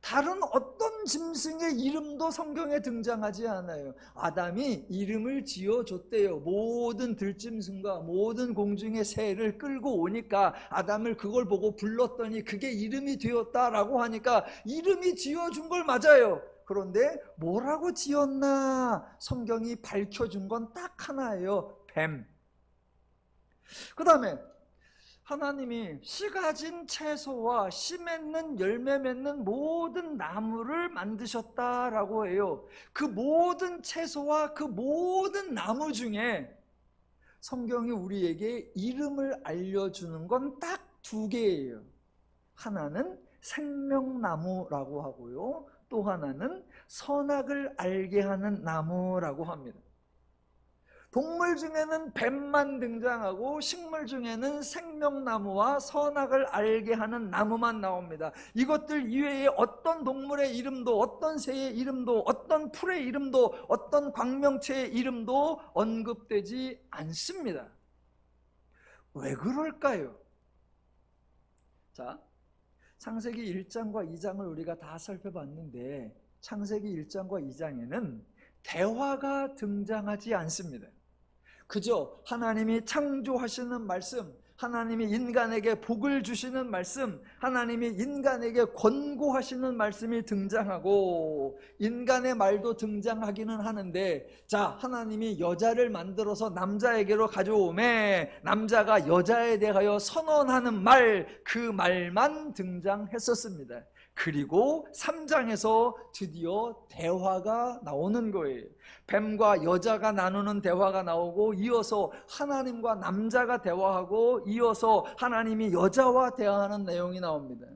다른 어떤 짐승의 이름도 성경에 등장하지 않아요. 아담이 이름을 지어줬대요. 모든 들짐승과 모든 공중의 새를 끌고 오니까 아담을 그걸 보고 불렀더니 그게 이름이 되었다라고 하니까 이름이 지어준 걸 맞아요. 그런데 뭐라고 지었나 성경이 밝혀준 건 딱 하나예요. 뱀. 그 다음에 하나님이 씨 가진 채소와 씨 맺는 열매 맺는 모든 나무를 만드셨다라고 해요. 그 모든 채소와 그 모든 나무 중에 성경이 우리에게 이름을 알려주는 건 딱 두 개예요. 하나는 생명나무라고 하고요, 또 하나는 선악을 알게 하는 나무라고 합니다. 동물 중에는 뱀만 등장하고 식물 중에는 생명나무와 선악을 알게 하는 나무만 나옵니다. 이것들 이외에 어떤 동물의 이름도, 어떤 새의 이름도, 어떤 풀의 이름도, 어떤 광명체의 이름도 언급되지 않습니다. 왜 그럴까요? 자, 창세기 1장과 2장을 우리가 다 살펴봤는데 창세기 1장과 2장에는 대화가 등장하지 않습니다. 그저 하나님이 창조하시는 말씀, 하나님이 인간에게 복을 주시는 말씀, 하나님이 인간에게 권고하시는 말씀이 등장하고 인간의 말도 등장하기는 하는데, 자, 하나님이 여자를 만들어서 남자에게로 가져오매 남자가 여자에 대하여 선언하는 말, 그 말만 등장했었습니다. 그리고 3장에서 드디어 대화가 나오는 거예요. 뱀과 여자가 나누는 대화가 나오고, 이어서 하나님과 남자가 대화하고, 이어서 하나님이 여자와 대화하는 내용이 나옵니다.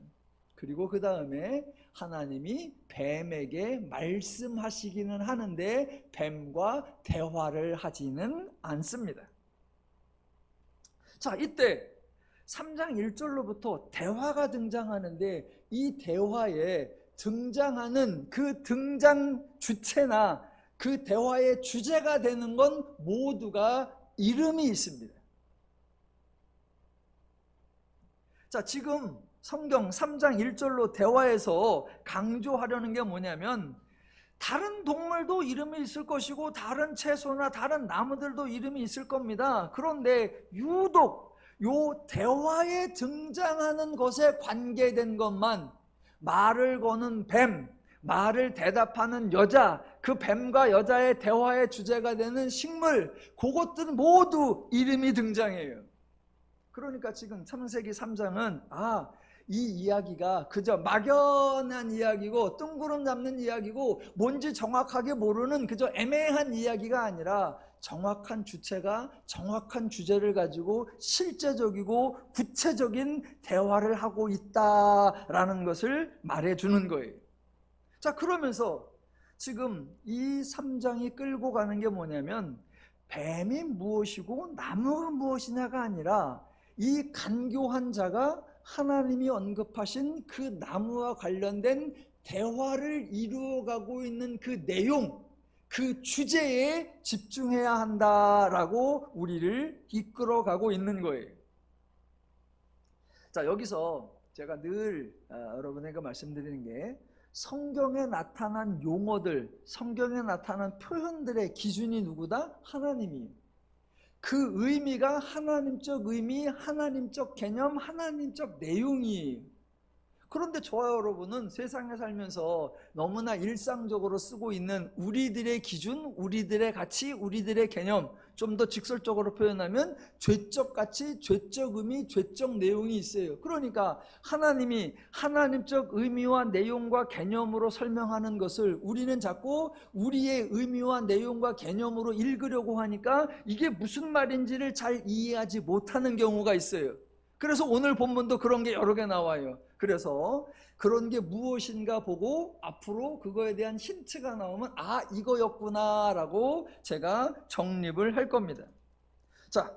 그리고 그 다음에 하나님이 뱀에게 말씀하시기는 하는데 뱀과 대화를 하지는 않습니다. 자, 이때 3장 1절로부터 대화가 등장하는데 이 대화에 등장하는 그 등장 주체나 그 대화의 주제가 되는 건 모두가 이름이 있습니다. 자, 지금 성경 3장 1절로 대화에서 강조하려는 게 뭐냐면, 다른 동물도 이름이 있을 것이고 다른 채소나 다른 나무들도 이름이 있을 겁니다. 그런데 유독 요 대화에 등장하는 것에 관계된 것만, 말을 거는 뱀, 말을 대답하는 여자, 그 뱀과 여자의 대화의 주제가 되는 식물, 그것들은 모두 이름이 등장해요. 그러니까 지금 창세기 3장은 이 이야기가 그저 막연한 이야기고 뜬구름 잡는 이야기고 뭔지 정확하게 모르는 그저 애매한 이야기가 아니라 정확한 주체가 정확한 주제를 가지고 실제적이고 구체적인 대화를 하고 있다라는 것을 말해주는 거예요. 자, 그러면서 지금 이 3장이 끌고 가는 게 뭐냐면, 뱀이 무엇이고 나무가 무엇이냐가 아니라 이 간교한 자가 하나님이 언급하신 그 나무와 관련된 대화를 이루어가고 있는 그 내용, 그 주제에 집중해야 한다라고 우리를 이끌어가고 있는 거예요. 자, 여기서 제가 늘 여러분에게 말씀드리는 게, 성경에 나타난 용어들, 성경에 나타난 표현들의 기준이 누구다? 하나님이에요. 그 의미가 하나님적 의미, 하나님적 개념, 하나님적 내용이에요. 그런데 저와 여러분은 세상에 살면서 너무나 일상적으로 쓰고 있는 우리들의 기준, 우리들의 가치, 우리들의 개념, 좀 더 직설적으로 표현하면 죄적 가치, 죄적 의미, 죄적 내용이 있어요. 그러니까 하나님이 하나님적 의미와 내용과 개념으로 설명하는 것을 우리는 자꾸 우리의 의미와 내용과 개념으로 읽으려고 하니까 이게 무슨 말인지를 잘 이해하지 못하는 경우가 있어요. 그래서 오늘 본문도 그런 게 여러 개 나와요. 그래서 그런 게 무엇인가 보고 앞으로 그거에 대한 힌트가 나오면 이거였구나 라고 제가 정립을 할 겁니다. 자,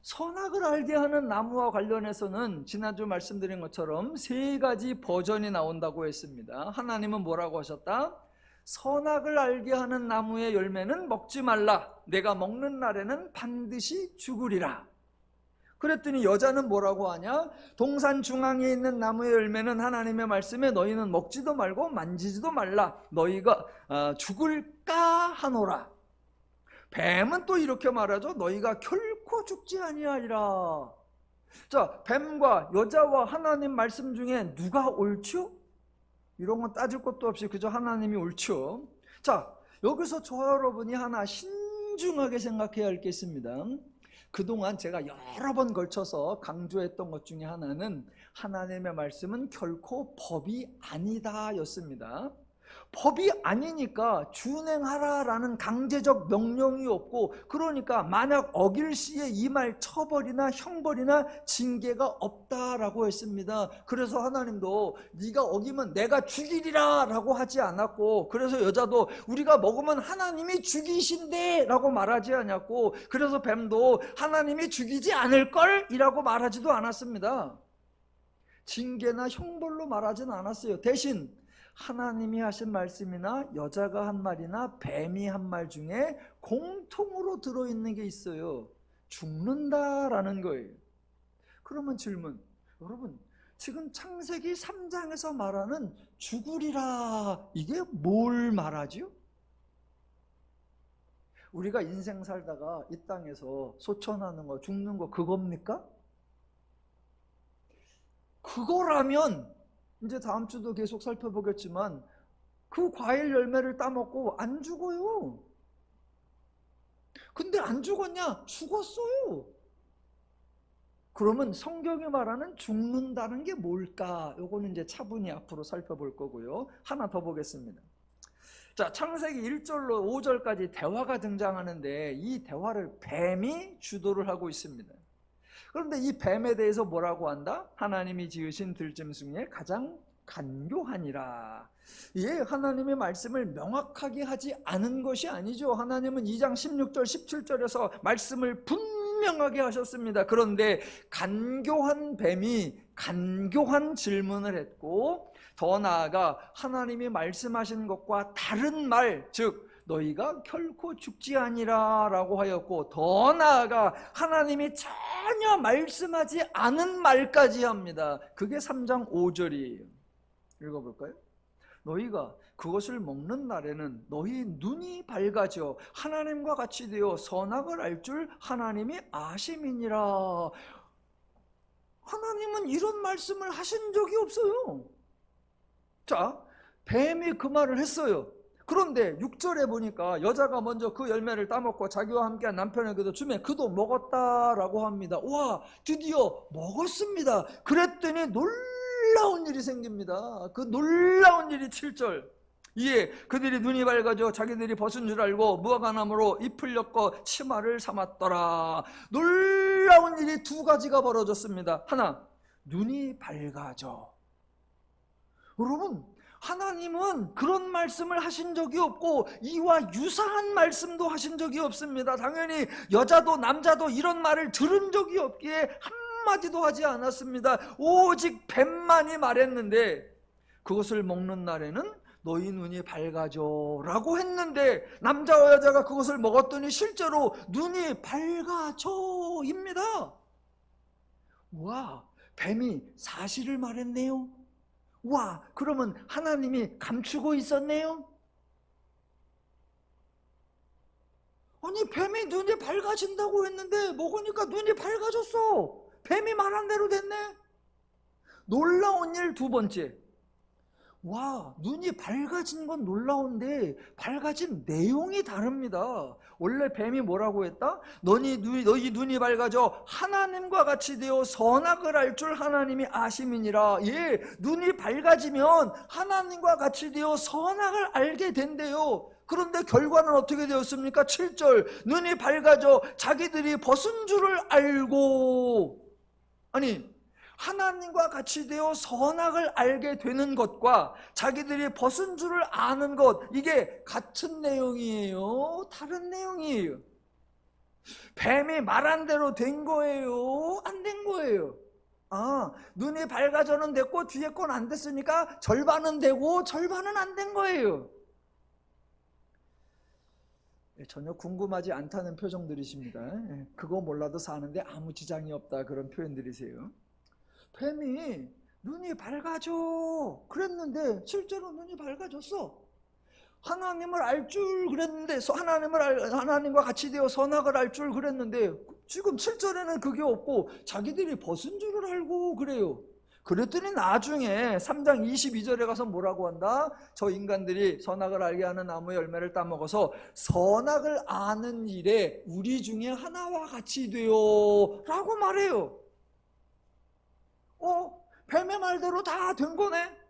선악을 알게 하는 나무와 관련해서는 지난주 말씀드린 것처럼 3가지 버전이 나온다고 했습니다. 하나님은 뭐라고 하셨다? 선악을 알게 하는 나무의 열매는 먹지 말라. 내가 먹는 날에는 반드시 죽으리라. 그랬더니 여자는 뭐라고 하냐? 동산 중앙에 있는 나무의 열매는 하나님의 말씀에 너희는 먹지도 말고 만지지도 말라. 너희가 죽을까 하노라. 뱀은 또 이렇게 말하죠. 너희가 결코 죽지 아니하리라. 자, 뱀과 여자와 하나님 말씀 중에 누가 옳죠? 이런 건 따질 것도 없이 그저 하나님이 옳죠. 자, 여기서 저와 여러분이 하나 신중하게 생각해야 할 게 있습니다. 그동안 제가 여러 번 걸쳐서 강조했던 것 중에 하나는 하나님의 말씀은 결코 법이 아니다 였습니다. 법이 아니니까 준행하라라는 강제적 명령이 없고, 그러니까 만약 어길 시에 이 말 처벌이나 형벌이나 징계가 없다라고 했습니다. 그래서 하나님도 네가 어기면 내가 죽이리라 라고 하지 않았고, 그래서 여자도 우리가 먹으면 하나님이 죽이신대 라고 말하지 않았고, 그래서 뱀도 하나님이 죽이지 않을걸 이라고 말하지도 않았습니다. 징계나 형벌로 말하지는 않았어요. 대신 하나님이 하신 말씀이나 여자가 한 말이나 뱀이 한 말 중에 공통으로 들어있는 게 있어요. 죽는다라는 거예요. 그러면 질문, 여러분 지금 창세기 3장에서 말하는 죽으리라, 이게 뭘 말하죠? 우리가 인생 살다가 이 땅에서 소천하는 거, 죽는 거 그겁니까? 그거라면 이제 다음 주도 계속 살펴보겠지만 그 과일 열매를 따먹고 안 죽어요. 근데 안 죽었냐? 죽었어요. 그러면 성경이 말하는 죽는다는 게 뭘까? 요거는 이제 차분히 앞으로 살펴볼 거고요. 하나 더 보겠습니다. 자, 창세기 1절로 5절까지 대화가 등장하는데 이 대화를 뱀이 주도를 하고 있습니다. 그런데 이 뱀에 대해서 뭐라고 한다? 하나님이 지으신 들짐 중에 가장 간교하니라. 예, 하나님의 말씀을 명확하게 하지 않은 것이 아니죠. 하나님은 2장 16절 17절에서 말씀을 분명하게 하셨습니다. 그런데 간교한 뱀이 간교한 질문을 했고, 더 나아가 하나님이 말씀하신 것과 다른 말, 즉 너희가 결코 죽지 아니라 라고 하였고, 더 나아가 하나님이 전혀 말씀하지 않은 말까지 합니다. 그게 3장 5절이에요. 읽어볼까요? 너희가 그것을 먹는 날에는 너희 눈이 밝아져 하나님과 같이 되어 선악을 알 줄 하나님이 아심이니라. 하나님은 이런 말씀을 하신 적이 없어요. 자, 뱀이 그 말을 했어요. 그런데 6절에 보니까 여자가 먼저 그 열매를 따먹고 자기와 함께한 남편에게도 주매 그도 먹었다라고 합니다. 와, 드디어 먹었습니다. 그랬더니 놀라운 일이 생깁니다. 그 놀라운 일이 7절. 이에 그들이 눈이 밝아져 자기들이 벗은 줄 알고 무화과나무로 잎을 엮어 치마를 삼았더라. 놀라운 일이 2가지가 벌어졌습니다. 하나, 눈이 밝아져. 여러분, 하나님은 그런 말씀을 하신 적이 없고 이와 유사한 말씀도 하신 적이 없습니다. 당연히 여자도 남자도 이런 말을 들은 적이 없기에 한마디도 하지 않았습니다. 오직 뱀만이 말했는데 그것을 먹는 날에는 너희 눈이 밝아져 라고 했는데 남자와 여자가 그것을 먹었더니 실제로 눈이 밝아져입니다. 와, 뱀이 사실을 말했네요. 와, 그러면 하나님이 감추고 있었네요. 아니, 뱀이 눈이 밝아진다고 했는데 먹으니까 눈이 밝아졌어. 뱀이 말한 대로 됐네. 놀라운 일 두 번째. 와, 눈이 밝아진 건 놀라운데 밝아진 내용이 다릅니다. 원래 뱀이 뭐라고 했다? 너희 눈이 밝아져 하나님과 같이 되어 선악을 알 줄 하나님이 아심이니라. 예, 눈이 밝아지면 하나님과 같이 되어 선악을 알게 된대요. 그런데 결과는 어떻게 되었습니까? 7절, 눈이 밝아져 자기들이 벗은 줄을 알고. 아니, 하나님과 같이 되어 선악을 알게 되는 것과 자기들이 벗은 줄을 아는 것, 이게 같은 내용이에요? 다른 내용이에요? 뱀이 말한 대로 된 거예요? 안 된 거예요? 아, 눈이 밝아져는 됐고 뒤에 건 안 됐으니까 절반은 되고 절반은 안 된 거예요. 전혀 궁금하지 않다는 표정들이십니다. 그거 몰라도 사는데 아무 지장이 없다, 그런 표현들이세요. 뱀이 눈이 밝아져 그랬는데 실제로 눈이 밝아졌어. 하나님을 알 줄 그랬는데, 하나님과 같이 되어 선악을 알 줄 그랬는데 지금 7절에는 그게 없고 자기들이 벗은 줄을 알고 그래요. 그랬더니 나중에 3장 22절에 가서 뭐라고 한다? 저 인간들이 선악을 알게 하는 나무의 열매를 따먹어서 선악을 아는 일에 우리 중에 하나와 같이 되어 라고 말해요. 뱀의 말대로 다 된 거네?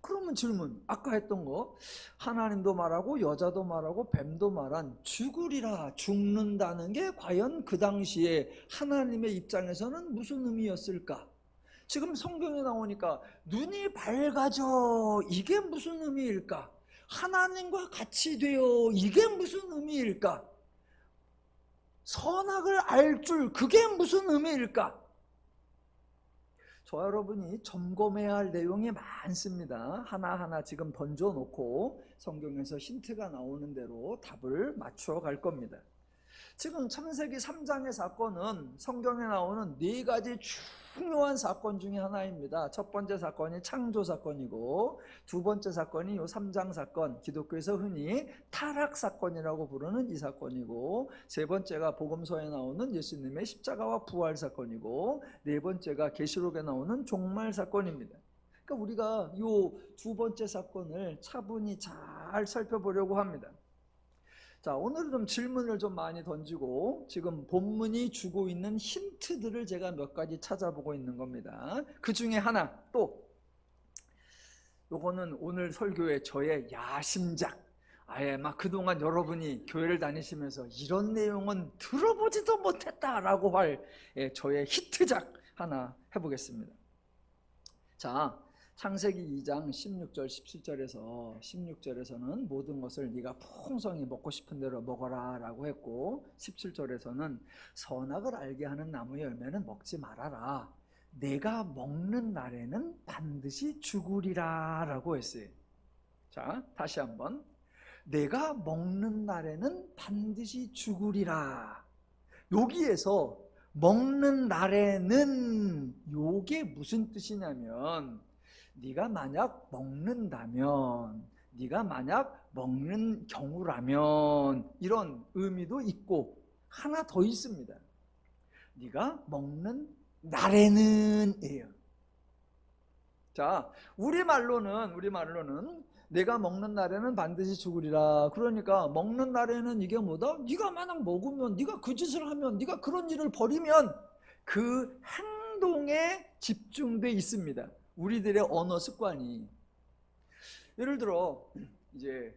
그러면 질문, 아까 했던 거, 하나님도 말하고 여자도 말하고 뱀도 말한 죽으리라, 죽는다는 게 과연 그 당시에 하나님의 입장에서는 무슨 의미였을까? 지금 성경에 나오니까 눈이 밝아져, 이게 무슨 의미일까? 하나님과 같이 되어, 이게 무슨 의미일까? 선악을 알 줄, 그게 무슨 의미일까? 저와 여러분이 점검해야 할 내용이 많습니다. 하나하나 지금 던져놓고 성경에서 힌트가 나오는 대로 답을 맞춰 갈 겁니다. 지금 창세기 3장의 사건은 성경에 나오는 4가지 중요한 사건 중에 하나입니다. 첫 번째 사건이 창조 사건이고, 두 번째 사건이 이 3장 사건, 기독교에서 흔히 타락 사건이라고 부르는 이 사건이고, 세 번째가 복음서에 나오는 예수님의 십자가와 부활 사건이고, 네 번째가 계시록에 나오는 종말 사건입니다. 그러니까 우리가 이 두 번째 사건을 차분히 잘 살펴보려고 합니다. 자, 오늘은 좀 질문을 좀 많이 던지고 지금 본문이 주고 있는 힌트들을 제가 몇 가지 찾아보고 있는 겁니다. 그 중에 하나, 또 요거는 오늘 설교의 저의 야심작, 아예 막 그동안 여러분이 교회를 다니시면서 이런 내용은 들어보지도 못했다라고 할 저의 히트작 하나 해보겠습니다. 자, 창세기 2장 16절 17절에서 16절에서는 모든 것을 네가 풍성히 먹고 싶은 대로 먹어라 라고 했고, 17절에서는 선악을 알게 하는 나무의 열매는 먹지 말아라, 내가 먹는 날에는 반드시 죽으리라 라고 했어요. 자, 다시 한번, 내가 먹는 날에는 반드시 죽으리라. 여기에서 먹는 날에는 요게 무슨 뜻이냐면, 네가 만약 먹는다면, 네가 만약 먹는 경우라면, 이런 의미도 있고 하나 더 있습니다. 네가 먹는 날에는 이에요. 자, 우리말로는 내가 먹는 날에는 반드시 죽으리라. 그러니까 먹는 날에는 이게 뭐다? 네가 만약 먹으면, 네가 그 짓을 하면, 네가 그런 일을 벌이면 그 행동에 집중돼 있습니다. 우리들의 언어 습관이. 예를 들어 이제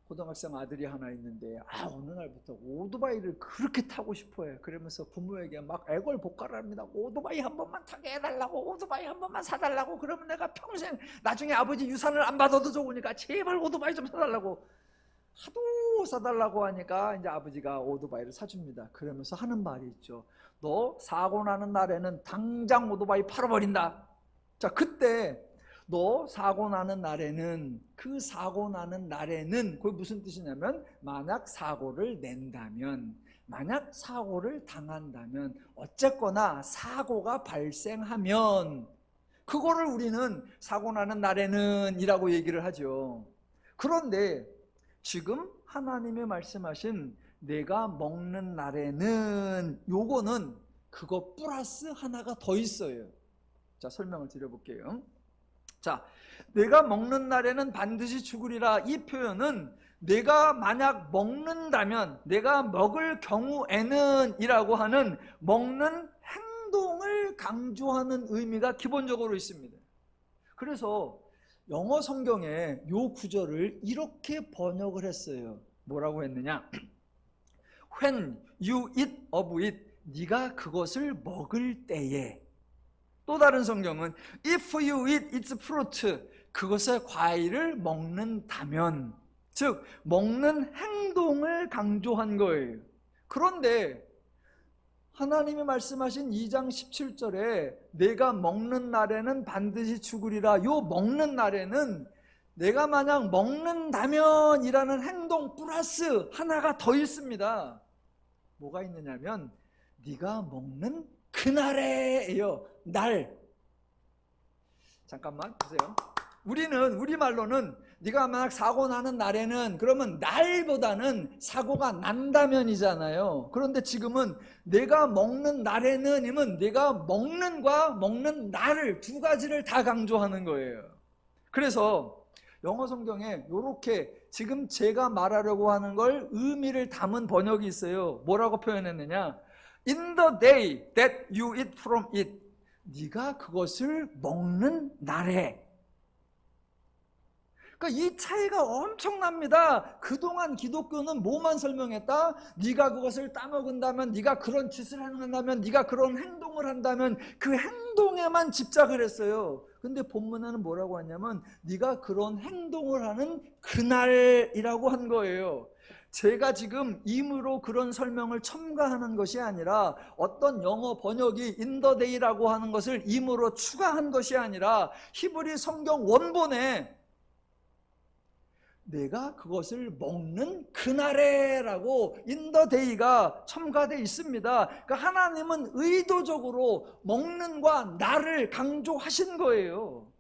고등학생 아들이 하나 있는데 어느 날부터 오토바이를 그렇게 타고 싶어해. 그러면서 부모에게 막 애걸복걸합니다. 오토바이 한 번만 타게 해달라고, 오토바이 한 번만 사달라고. 그러면 내가 평생 나중에 아버지 유산을 안 받아도 좋으니까 제발 오토바이 좀 사달라고. 하도 사달라고 하니까 이제 아버지가 오토바이를 사줍니다. 그러면서 하는 말이 있죠. 너 사고 나는 날에는 당장 오토바이 팔아버린다. 자, 그때 너 사고 나는 날에는, 그 사고 나는 날에는 그게 무슨 뜻이냐면, 만약 사고를 낸다면, 만약 사고를 당한다면, 어쨌거나 사고가 발생하면 그거를 우리는 사고 나는 날에는 이라고 얘기를 하죠. 그런데 지금 하나님이 말씀하신 내가 먹는 날에는, 요거는 그거 플러스 하나가 더 있어요. 자, 설명을 드려볼게요. 자, 내가 먹는 날에는 반드시 죽으리라, 이 표현은 내가 만약 먹는다면, 내가 먹을 경우에는 이라고 하는 먹는 행동을 강조하는 의미가 기본적으로 있습니다. 그래서 영어 성경에 요 구절을 이렇게 번역을 했어요. 뭐라고 했느냐? When you eat of it, 네가 그것을 먹을 때에. 또 다른 성경은 If you eat its fruit, 그것의 과일을 먹는다면, 즉 먹는 행동을 강조한 거예요. 그런데 하나님이 말씀하신 2장 17절에 내가 먹는 날에는 반드시 죽으리라, 요 먹는 날에는 내가 만약 먹는다면 이라는 행동 플러스 하나가 더 있습니다. 뭐가 있느냐면 네가 먹는 그날에요. 날. 잠깐만 보세요. 우리는 우리말로는 네가 만약 사고 나는 날에는, 그러면 날보다는 사고가 난다면이잖아요. 그런데 지금은 내가 먹는 날에는 이면 내가 먹는과 먹는 날을, 두 가지를 다 강조하는 거예요. 그래서 영어 성경에 이렇게 지금 제가 말하려고 하는 걸 의미를 담은 번역이 있어요. 뭐라고 표현했느냐? In the day that you eat from it, 네가 그것을 먹는 날에. 그러니까 이 차이가 엄청납니다. 그동안 기독교는 뭐만 설명했다? 네가 그것을 따먹은다면, 네가 그런 짓을 한다면, 네가 그런 행동을 한다면 그 행동에만 집착을 했어요. 근데 본문에는 뭐라고 하냐면 네가 그런 행동을 하는 그날이라고 한 거예요. 제가 지금 임의로 그런 설명을 첨가하는 것이 아니라, 어떤 영어 번역이 in the day라고 하는 것을 임의로 추가한 것이 아니라, 히브리 성경 원본에 내가 그것을 먹는 그날에라고 in the day가 첨가되어 있습니다. 그러니까 하나님은 의도적으로 먹는과 날을 강조하신 거예요.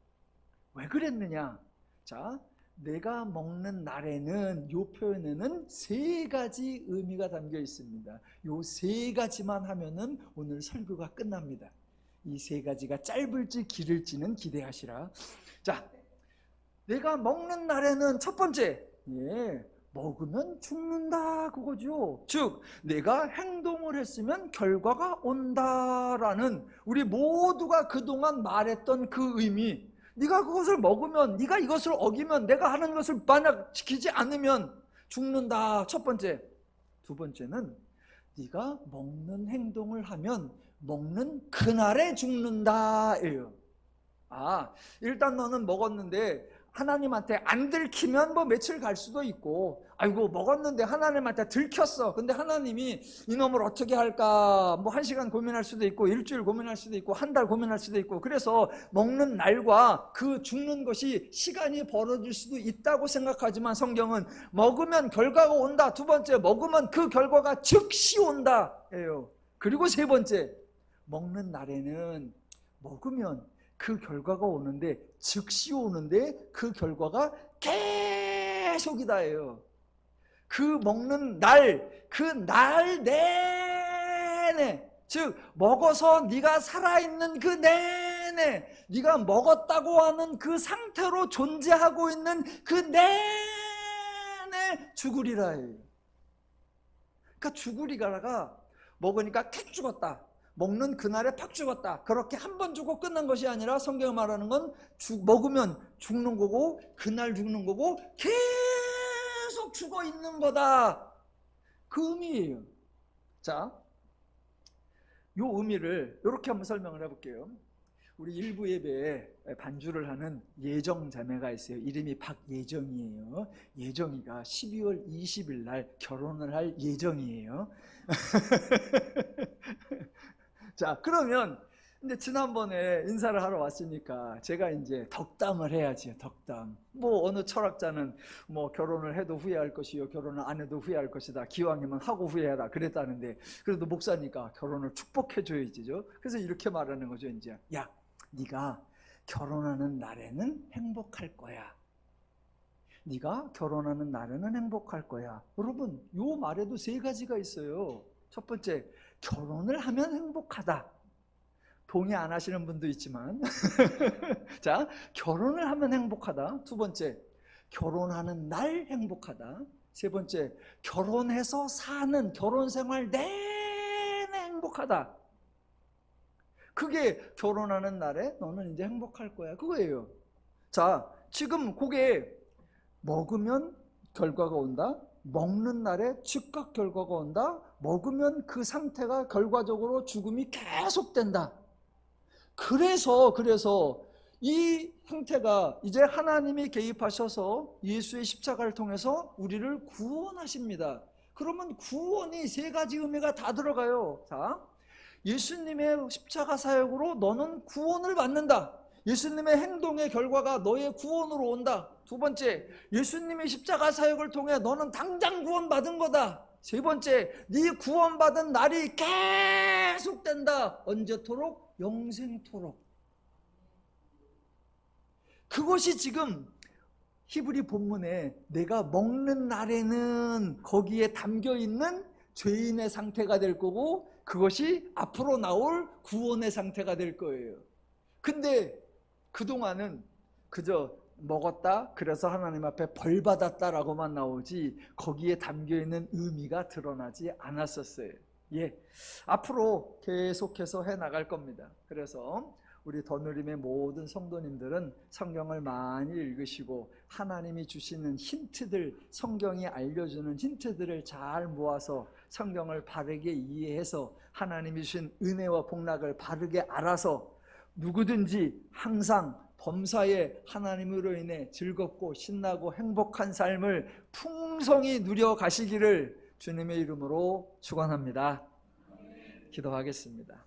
왜 그랬느냐? 자, 내가 먹는 날에는, 이 표현에는 세 가지 의미가 담겨 있습니다. 이 세 가지만 하면은 오늘 설교가 끝납니다. 이 세 가지가 짧을지 길을지는 기대하시라. 자, 내가 먹는 날에는 첫 번째, 먹으면 죽는다, 그거죠. 즉 내가 행동을 했으면 결과가 온다라는, 우리 모두가 그동안 말했던 그 의미. 네가 그것을 먹으면, 네가 이것을 어기면, 내가 하는 것을 만약 지키지 않으면 죽는다, 첫 번째. 두 번째는 네가 먹는 행동을 하면 먹는 그날에 죽는다예요. 일단 너는 먹었는데 하나님한테 안 들키면 뭐 며칠 갈 수도 있고, 아이고 먹었는데 하나님한테 들켰어. 근데 하나님이 이놈을 어떻게 할까, 뭐 1시간 고민할 수도 있고, 일주일 고민할 수도 있고, 한 달 고민할 수도 있고, 그래서 먹는 날과 그 죽는 것이 시간이 벌어질 수도 있다고 생각하지만, 성경은 먹으면 결과가 온다. 두 번째, 먹으면 그 결과가 즉시 온다 예요. 그리고 세 번째, 먹는 날에는 먹으면 그 결과가 오는데, 즉시 오는데 그 결과가 계속이다예요. 그 먹는 날, 그 날 내내, 즉 먹어서 네가 살아있는 그 내내, 네가 먹었다고 하는 그 상태로 존재하고 있는 그 내내 죽으리라예요. 그러니까 죽으리가가 먹으니까 탁 죽었다, 먹는 그날에 팍 죽었다, 그렇게 한 번 죽고 끝난 것이 아니라, 성경이 말하는 건 먹으면 죽는 거고, 그날 죽는 거고, 계속 죽어 있는 거다, 그 의미예요. 자, 요 의미를 이렇게 한번 설명을 해볼게요. 우리 일부 예배에 반주를 하는 예정 자매가 있어요. 이름이 박예정이에요. 예정이가 12월 20일 날 결혼을 할 예정이에요. 자, 그러면 근데 지난번에 인사를 하러 왔으니까 제가 이제 덕담을 해야지요. 덕담. 뭐 어느 철학자는 뭐 결혼을 해도 후회할 것이요, 결혼을 안 해도 후회할 것이다. 기왕이면 하고 후회하라 그랬다는데, 그래도 목사니까 결혼을 축복해 줘야지죠. 그래서 이렇게 말하는 거죠. 이제 야, 네가 결혼하는 날에는 행복할 거야. 네가 결혼하는 날에는 행복할 거야. 여러분, 요 말에도 세 가지가 있어요. 첫 번째, 결혼을 하면 행복하다. 동의 안 하시는 분도 있지만 자, 결혼을 하면 행복하다. 두 번째, 결혼하는 날 행복하다. 세 번째, 결혼해서 사는 결혼 생활 내내 행복하다. 그게 결혼하는 날에 너는 이제 행복할 거야, 그거예요. 자, 지금 그게 먹으면 결과가 온다. 먹는 날에 즉각 결과가 온다. 먹으면 그 상태가 결과적으로 죽음이 계속된다. 그래서 이 형태가 이제 하나님이 개입하셔서 예수의 십자가를 통해서 우리를 구원하십니다. 그러면 구원이 세 가지 의미가 다 들어가요. 자, 예수님의 십자가 사역으로 너는 구원을 받는다. 예수님의 행동의 결과가 너의 구원으로 온다. 두 번째, 예수님의 십자가 사역을 통해 너는 당장 구원받은 거다. 세 번째, 네 구원받은 날이 계속된다. 언제토록? 영생토록. 그것이 지금 히브리 본문에 내가 먹는 날에는 거기에 담겨있는 죄인의 상태가 될 거고, 그것이 앞으로 나올 구원의 상태가 될 거예요. 근데 그동안은 그저 먹었다, 그래서 하나님 앞에 벌 받았다라고만 나오지 거기에 담겨있는 의미가 드러나지 않았었어요. 예, 앞으로 계속해서 해나갈 겁니다. 그래서 우리 더누림의 모든 성도님들은 성경을 많이 읽으시고 하나님이 주시는 힌트들, 성경이 알려주는 힌트들을 잘 모아서 성경을 바르게 이해해서 하나님이 주신 은혜와 복락을 바르게 알아서 누구든지 항상 범사에 하나님으로 인해 즐겁고 신나고 행복한 삶을 풍성히 누려 가시기를 주님의 이름으로 축원합니다. 기도하겠습니다.